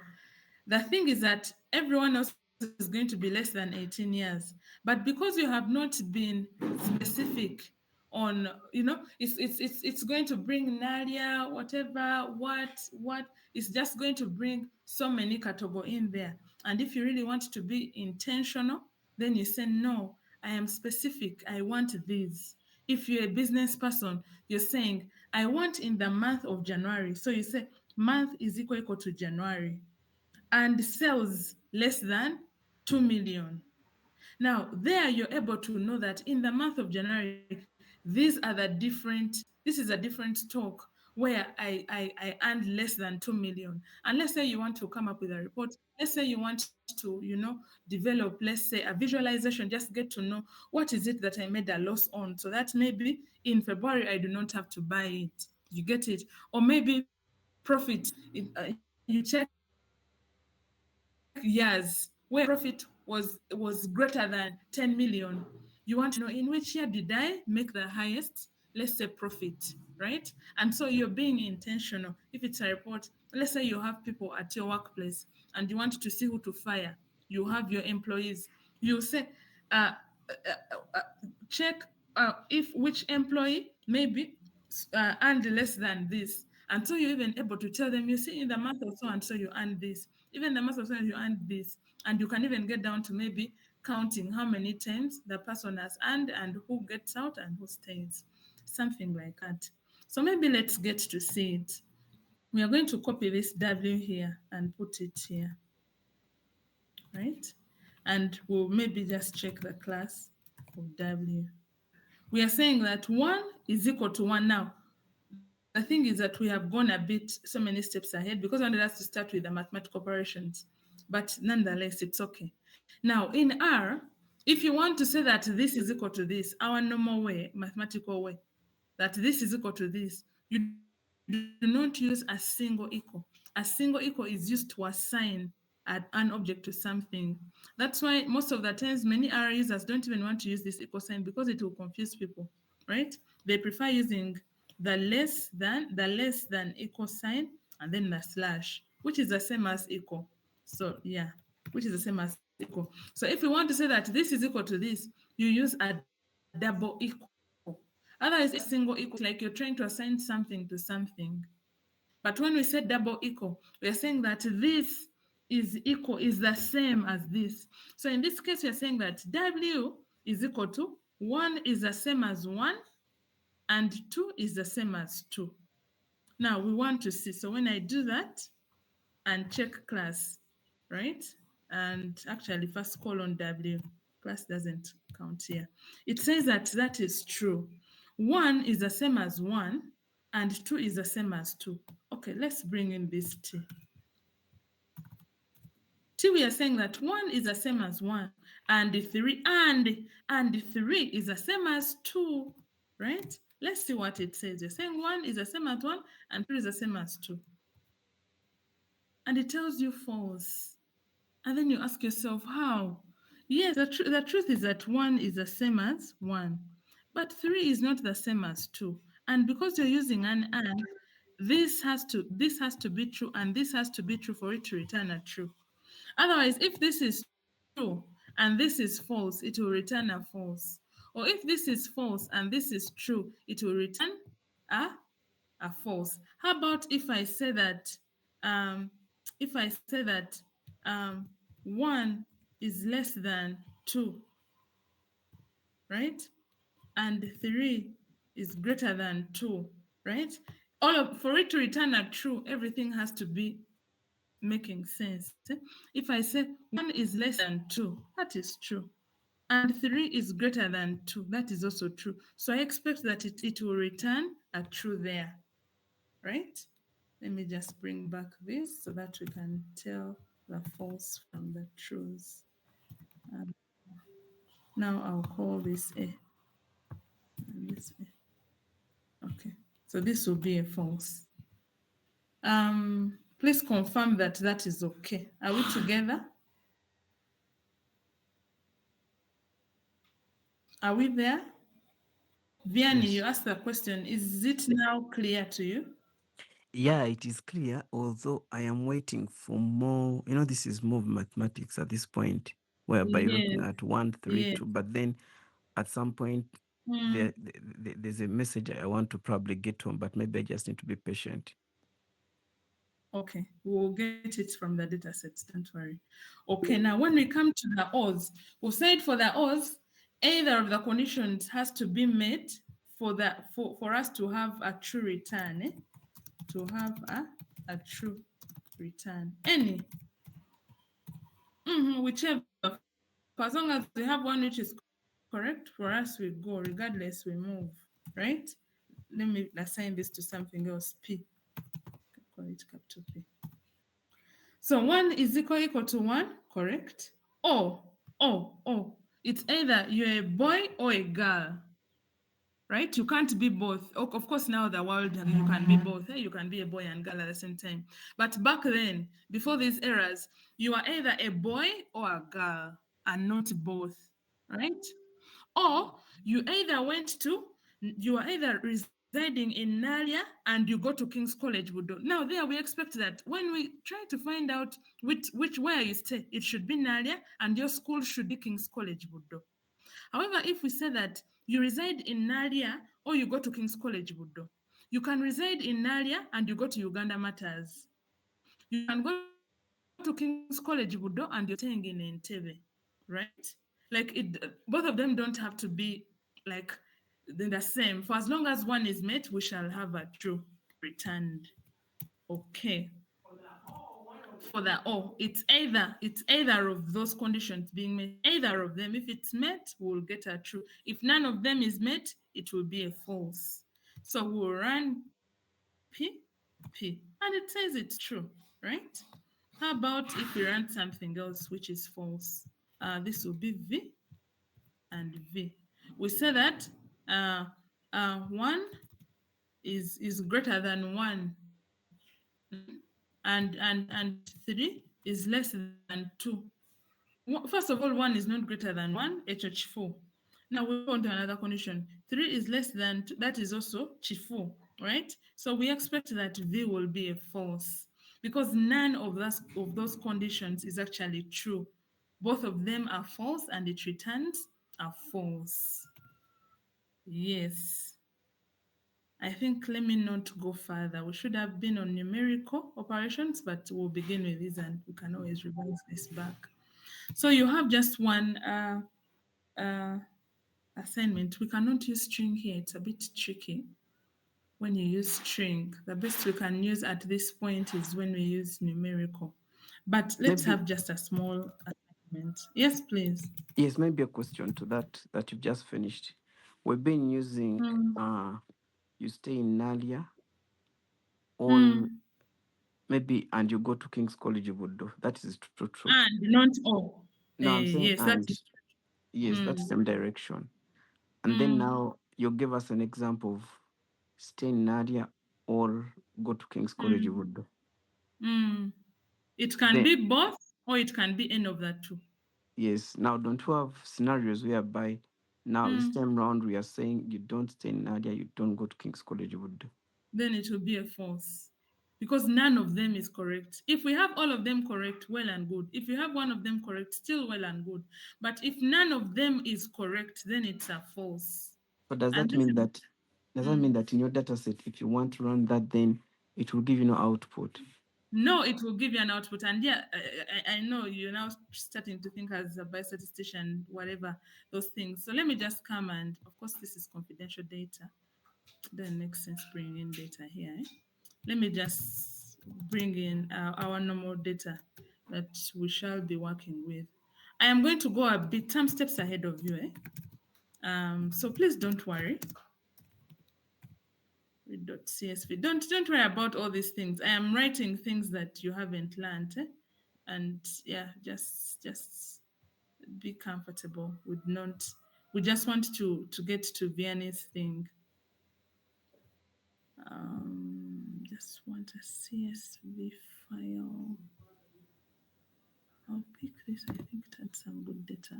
The thing is that everyone else is going to be less than 18 years. But because you have not been specific on, it's going to bring Nalia, whatever, what, it's just going to bring so many categories in there. And if you really want to be intentional, then you say, no, I am specific. I want these. If you're a business person, you're saying, I want in the month of January. So you say month is equal to January and sales less than 2 million. Now, there you're able to know that in the month of January, this is a different stock where I earned less than 2 million. And let's say you want to come up with a report. Let's say you want to, develop, let's say, a visualization, just get to know what is it that I made a loss on. So that maybe in February, I do not have to buy it. You get it? Or maybe profit, you check years where profit was greater than 10 million. You want to know in which year did I make the highest, let's say, profit, right? And so you're being intentional. If it's a report, let's say you have people at your workplace and you want to see who to fire. You have your employees. You say, check if which employee maybe earned less than this. And so you're even able to tell them, you see, in the month of so and so you earned this. Even the month of so you earned this. And you can even get down to maybe counting how many times the person has earned and who gets out and who stays. Something like that. So maybe let's get to see it. We are going to copy this W here and put it here. Right? And we'll maybe just check the class of W. We are saying that 1 is equal to 1 now. The thing is that we have gone a bit, so many steps ahead because I wanted us to start with the mathematical operations. but nonetheless, it's okay. Now, in R, if you want to say that this is equal to this, our normal way, mathematical way, that this is equal to this, you do not use a single equal. A single equal is used to assign an object to something. That's why most of the times many R users don't even want to use this equal sign because it will confuse people, right? They prefer using the less than equal sign and then the slash, which is the same as equal. So yeah, which is the same as equal. So if you want to say that this is equal to this, you use a double equal. Otherwise, a single equal, like you're trying to assign something to something. But when we say double equal, we're saying that this is equal, is the same as this. So in this case, we're saying that W is equal to 1 is the same as 1, and 2 is the same as 2. Now we want to see. So when I do that and check class, right? And actually first colon W, class doesn't count here. It says that that is true. 1 is the same as 1 and 2 is the same as 2. Okay, let's bring in this T. T, we are saying that 1 is the same as 1 and 3 and 3 is the same as 2, right? Let's see what it says. You're saying 1 is the same as 1 and 2 is the same as 2. And it tells you false. And then you ask yourself, how? Yes, the truth is that 1 is the same as 1, but 3 is not the same as 2. And because you're using an and, this has to be true, and this has to be true for it to return a true. Otherwise, if this is true and this is false, it will return a false. Or if this is false and this is true, it will return a false. How about if I say that if I say that 1 is less than 2, right? And 3 is greater than 2, right? For it to return a true, everything has to be making sense. If I say 1 is less than 2, that is true. And 3 is greater than 2, that is also true. So I expect that it will return a true there, right? Let me just bring back this so that we can tell the false from the truths. Now I'll call this A. And this A. Okay, so this will be a false. Please confirm that that is okay. Are we together? Are we there? Vianney, Yes. you asked the question. Is it now clear to you? Yeah, it is clear, although I am waiting for more. This is more of mathematics at this point, whereby you're looking Yes. at 1, 3, Yes. 2, but then at some point, there's a message I want to probably get home, but maybe I just need to be patient. Okay, we'll get it from the data sets, don't worry. Okay, now when we come to the odds, we said for the odds, either of the conditions has to be met for us to have a true return, to have a true return. Any, whichever, for as long as we have one which is correct, for us we go, regardless we move, right? Let me assign this to something else, P. Call it capital P. So 1 is equal to 1, correct? Oh, it's either you're a boy or a girl, right? You can't be both. Of course, now the world, you can be both. You can be a boy and girl at the same time. But back then, before these eras, you are either a boy or a girl and not both, right? Or you are either residing in Nalia and you go to King's College, Budo. Now there we expect that when we try to find out where you stay, it should be Nalia and your school should be King's College, Budo. However, if we say that you reside in Nalia or you go to King's College, Budo, you can reside in Nalia and you go to Uganda Matters. You can go to King's College, Budo, and you're staying in Entebbe, right? Like both of them don't have to be like the same. For as long as one is met, we shall have a true returned. Okay. For the it's either of those conditions being met, either of them. If it's met, we'll get a true. If none of them is met, it will be a false. So we'll run P, and it says it's true, right? How about if we run something else which is false? This will be V and V. We say that 1 is greater than 1, and 3 is less than 2. First of all, 1 is not greater than 1, HH4. Now we go on to another condition. 3 is less than 2, that is also Chi4, right? So we expect that V will be a false because none of those conditions is actually true. Both of them are false and it returns a false. Yes. I think let me not go further. We should have been on numerical operations, but we'll begin with this and we can always revise this back. So you have just one assignment. We cannot use string here. It's a bit tricky when you use string. The best we can use at this point is when we use numerical. But let's Maybe- have just a small assignment. Yes, please. Yes, maybe a question to that you've just finished. We've been using you stay in Nalia, all maybe, and you go to King's College Wood. That is true. And not all. No, I'm saying Yes, that and. is Yes, that's same direction. And then now you give us an example of stay in Nadia or go to King's College Wood. It can be both or it can be any of the two. Yes. Now, don't you have scenarios whereby now this time round we are saying you don't stay in Nadia, you don't go to King's College Wood? Then it will be a false because none of them is correct. If we have all of them correct, well and good. If you have one of them correct, still well and good. But if none of them is correct, then it's a false. But does that mean that in your data set, if you want to run that, then it will give you no output? No, it will give you an output. And yeah, I know you're now starting to think as a biostatistician, whatever, those things. So let me just come and, of course, this is confidential data. Doesn't make sense bringing in data here. Let me just bring in our normal data that we shall be working with. I am going to go a bit, some steps ahead of you. So please don't worry. Read.csv. Don't worry about all these things. I am writing things that you haven't learned. And yeah, just be comfortable with not. We just want to get to Vianney's thing. Just want a CSV file. I'll pick this. I think it had some good data.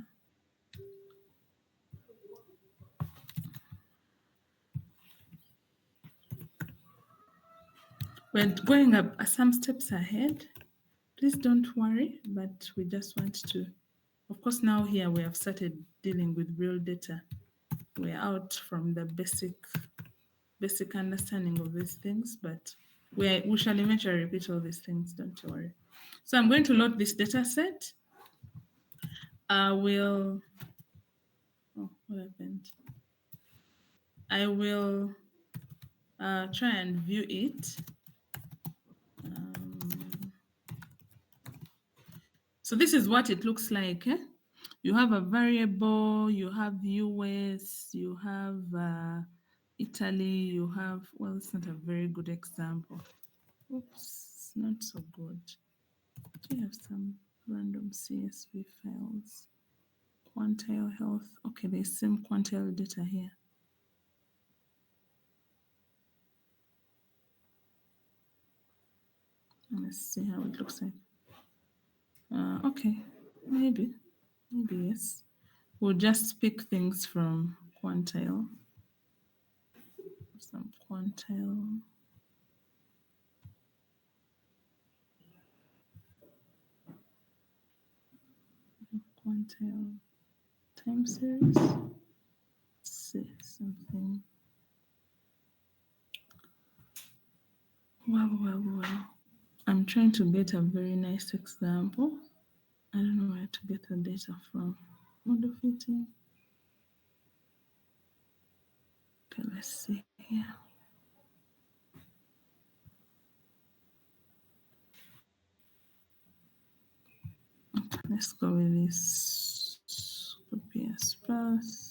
We're going up some steps ahead. Please don't worry, but we just want to, of course, now here we have started dealing with real data. We're out from the basic understanding of these things, but we shall eventually repeat all these things, don't worry. So I'm going to load this data set. I will, oh, what happened? I will try and view it. So this is what it looks like. You have a variable, you have US, you have Italy, you have, well, it's not a very good example. Oops, not so good. Do you have some random CSV files? Quantile health. Okay, there's some quantile data here. Let's see how it looks like. Okay, maybe yes. We'll just pick things from quantile. Some quantile. Quantile time series. Let's see something. Wow. I'm trying to get a very nice example. I don't know where to get the data from. Model fitting. Okay, let's see here. Okay, let's go with this. Copy as pass.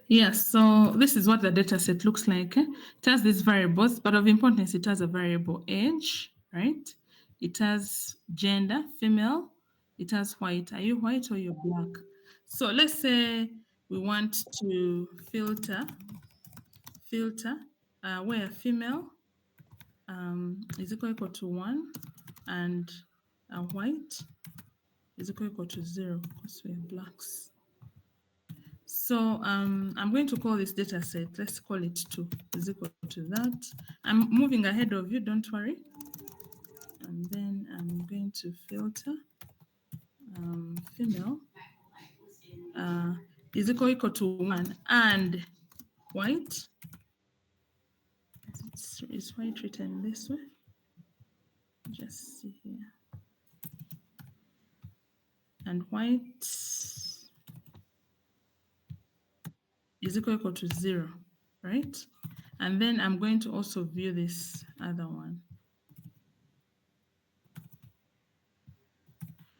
Yes, so this is what the data set looks like. It has these variables, but of importance, it has a variable age, right? It has gender, female. It has white. Are you white or you're black? So let's say we want to filter where female is equal to 1 and a white is equal to 0 because we're blacks. So I'm going to call this data set, let's call it 2 is equal to that. I'm moving ahead of you, don't worry. And then I'm going to filter female is equal to 1 and white. Is white written this way? Just see here. And white is equal to 0, right? And then I'm going to also view this other one.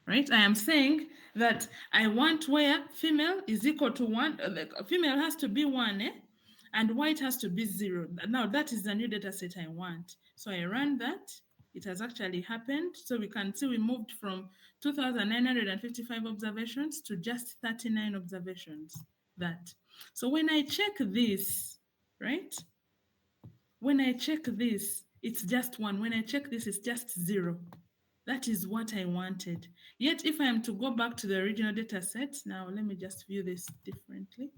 Right? I am saying that I want where female is equal to 1, female has to be 1, and white has to be 0. Now that is the new data set I want. So I run that. It has actually happened. So we can see we moved from 2,955 observations to just 39 observations. That. So when I check this, right? When I check this, it's just 1. When I check this, it's just 0. That is what I wanted. Yet if I am to go back to the original data set, now let me just view this differently.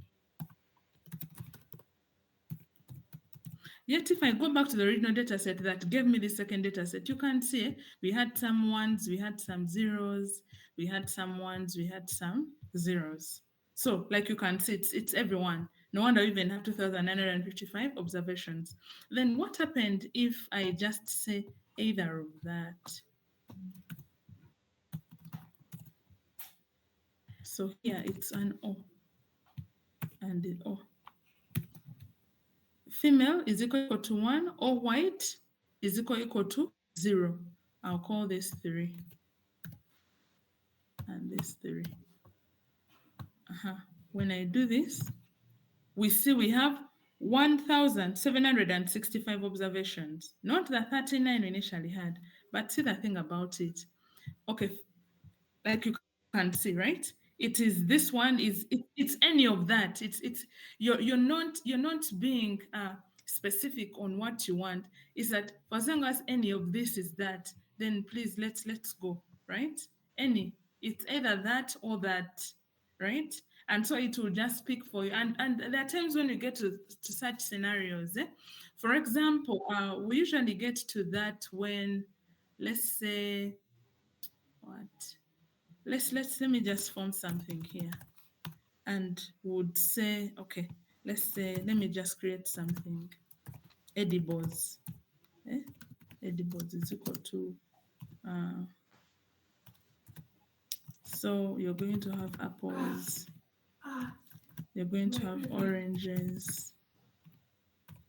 Yet if I go back to the original data set that gave me the second data set, you can see we had some 1s, we had some 0s, we had some 1s, we had some 0s. So like you can see, it's everyone. No wonder we even have 2,955 observations. Then what happened if I just say either of that? So here it's an O and the O. Female is equal to 1, or white is equal to 0. I'll call this 3 and this 3. When I do this, we see we have 1,765 observations, not the 39 we initially had, but see the thing about it. Okay, like you can see, right? It is this one it's any of that. You're not being specific on what you want. Is that for as long as any of this is that, then please let's go, right? Any, it's either that or that, right? And so it will just speak for you. And there are times when you get to such scenarios. For example, we usually get to that when, let's say, let me just form something here, and would say, okay, let me just create something. Edibles. Edibles is equal to so you're going to have apples, you're going to have oranges,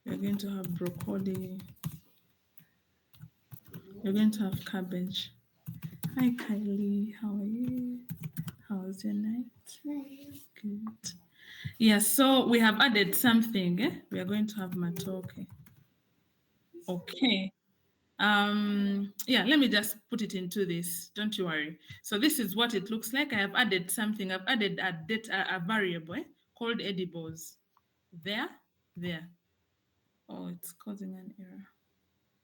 you're going to have broccoli, you're going to have cabbage. Hi Kylie, how are you? How's your night? Good. Yes, so we have added something. We are going to have matoke. Okay. Yeah, let me just put it into this. Don't you worry. So this is what it looks like. I have added something. I've added a variable called edibles. There. Oh, it's causing an error.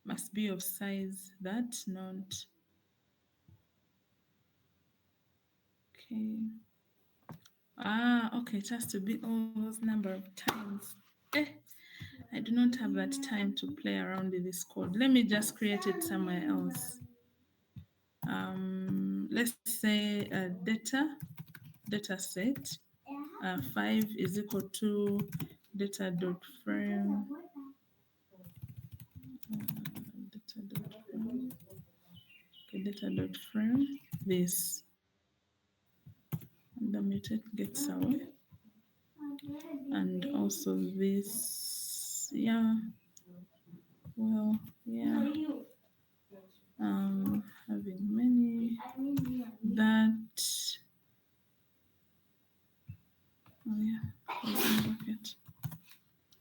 Must be of size that, not. Okay. Okay, it has to be all those number of times. I do not have that time to play around with this code. Let me just create it somewhere else. Let's say data set 5 is equal to data.frame. Okay, data.frame this. And the mutate gets away. And also this, yeah. Well, yeah. Having many that. Oh yeah, bracket.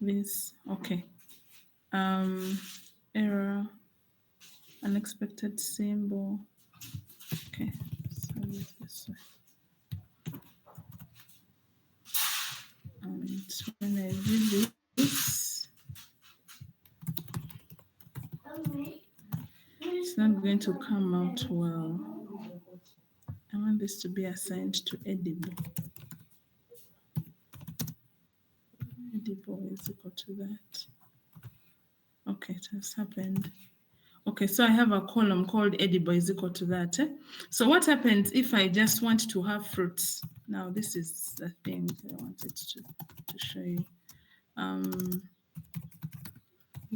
this. Okay. Error, unexpected symbol. Okay, so this way. And when I do this, it's not going to come out well. I want this to be assigned to edible. Edible is equal to that. Okay, it has happened. Okay, so I have a column called edible is equal to that. So what happens if I just want to have fruits? Now this is the thing I wanted to show you.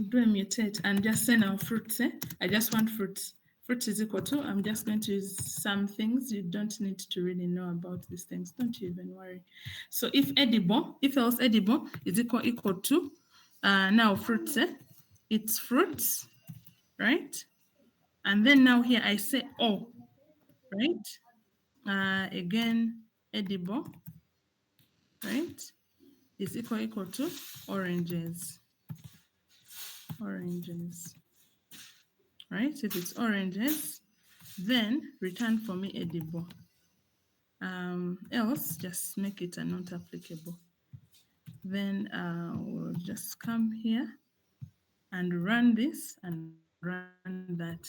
Do a mutate and just say now fruits. I just want fruits. Fruit is equal to, I'm just going to use some things. You don't need to really know about these things. Don't you even worry. So if edible, if else edible is equal to, now fruits, it's fruits, right? And then now here I say O, right? Again, edible, right? Is equal to oranges. Oranges, right? If it's oranges, then return for me edible. Else, just make it a not applicable. Then we'll just come here and run this and run that.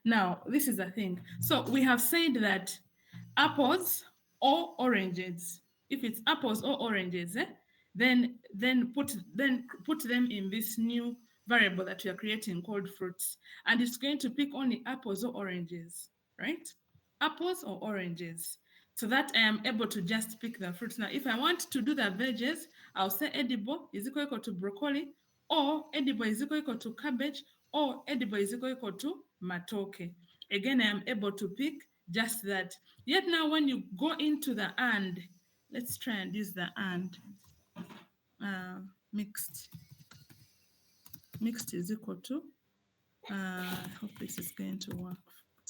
Now, this is the thing. So we have said that apples or oranges, if it's apples or oranges, then put them in this new variable that we are creating called fruits, and it's going to pick only apples or oranges, right? Apples or oranges, so that I am able to just pick the fruits. Now, if I want to do the veggies, I'll say edible is equal to broccoli, or edible is equal to cabbage, or edible is equal to matoke. Again, I am able to pick just that. Yet now when you go into the and, let's try and use the and, mixed. Mixed is equal to, I hope this is going to work.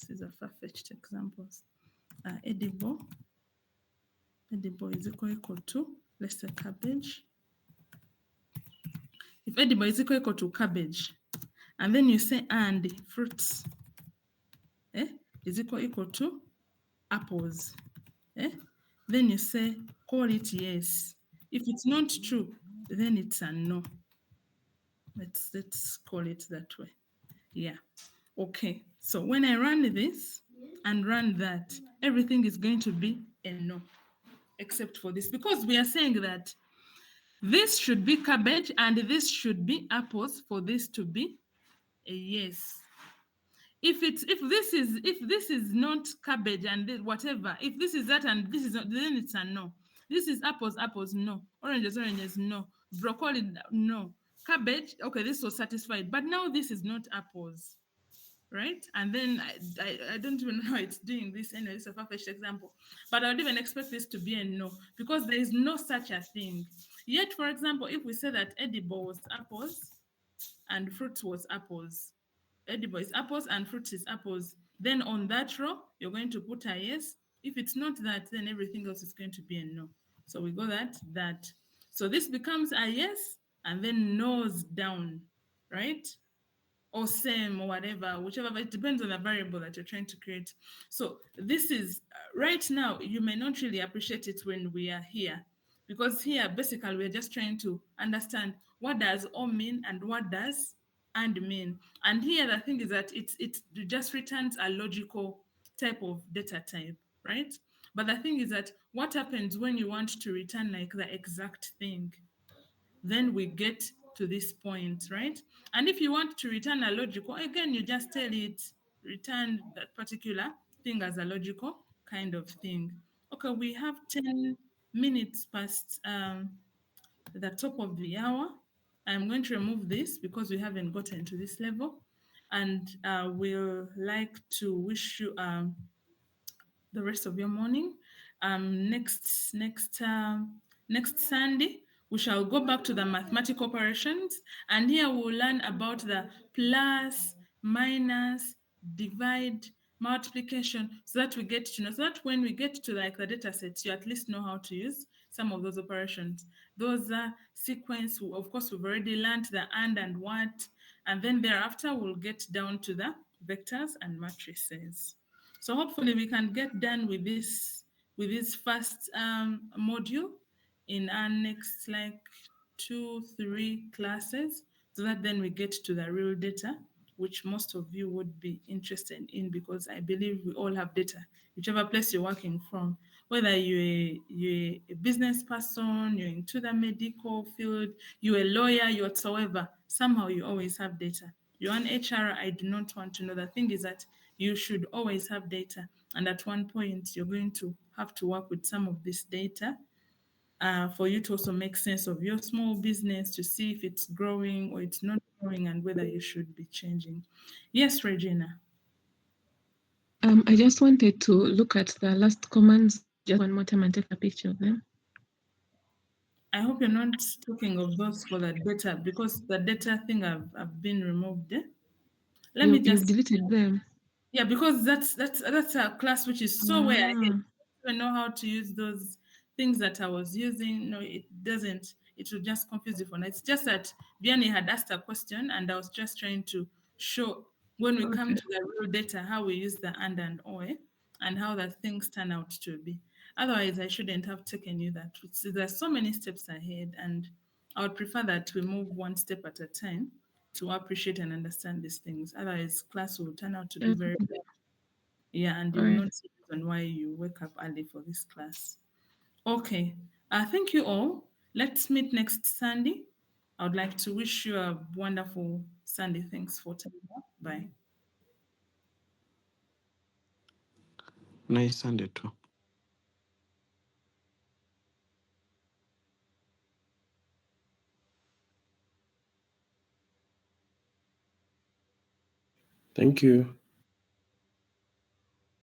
These are far-fetched examples. Edible is equal to, let's say cabbage. If edible is equal to cabbage, and then you say and fruits, is equal to apples, then you say call it yes. If it's not true, then it's a no. Let's call it that way. Yeah. Okay. So when I run this and run that, everything is going to be a no, except for this, because we are saying that this should be cabbage and this should be apples for this to be a yes. If this is not cabbage and this, whatever, if this is that and this is not, then it's a no. This is apples, no. Oranges, no. Broccoli, no. Cabbage, okay, this was satisfied, but now this is not apples, right? And then I don't even know how it's doing this. Anyway, it's a far-fetched example, but I would even expect this to be a no, because there is no such a thing. Yet, for example, if we say that edible was apples and fruit was apples, edible is apples and fruit is apples, then on that row, you're going to put a yes. If it's not that, then everything else is going to be a no. So we go that. So this becomes a yes, and then no's down, right? Or same or whatever, whichever, but it depends on the variable that you're trying to create. So this is, right now, you may not really appreciate it when we are here, because here, basically, we're just trying to understand what does or mean and what does and mean. And here, the thing is that it just returns a logical type of data type, right? But the thing is that what happens when you want to return like the exact thing? Then we get to this point, right? And if you want to return a logical, again, you just tell it, return that particular thing as a logical kind of thing. Okay, we have 10 minutes past the top of the hour. I'm going to remove this because we haven't gotten to this level. And we'll like to wish you the rest of your morning. Next Sunday, we shall go back to the mathematical operations, and here we'll learn about the plus, minus, divide, multiplication, so that we get to know, so that when we get to like the data sets, you at least know how to use some of those operations. Those sequence, of course, we've already learned the and what, and then thereafter we'll get down to the vectors and matrices. So hopefully we can get done with this first module in our next like 2-3 classes, so that then we get to the real data, which most of you would be interested in, because I believe we all have data, whichever place you're working from, whether you're a business person, you're into the medical field, you're a lawyer, you're whatsoever, somehow you always have data. You're an HR, I do not want to know. The thing is that you should always have data. And at one point, you're going to have to work with some of this data for you to also make sense of your small business, to see if it's growing or it's not growing and whether you should be changing. Yes, Regina. I just wanted to look at the last commands just one more time and take a picture of them. I hope you're not talking of those for the data, because the data thing have been removed. Let me just, you've deleted them. Yeah, because that's a class which is so way ahead. I don't know how to use those things that I was using. No, it doesn't. It will just confuse you for now. It's just that Vianney had asked a question, and I was just trying to show when we come to the real data how we use the and or, and how that things turn out to be. Otherwise, I shouldn't have taken you that. There's so many steps ahead, and I would prefer that we move one step at a time to appreciate and understand these things. Otherwise, class will turn out to be very bad. Yeah, and you will not see the reason why you wake up early for this class. Okay, thank you all. Let's meet next Sunday. I would like to wish you a wonderful Sunday. Thanks for coming. Bye. Nice Sunday too. Thank you.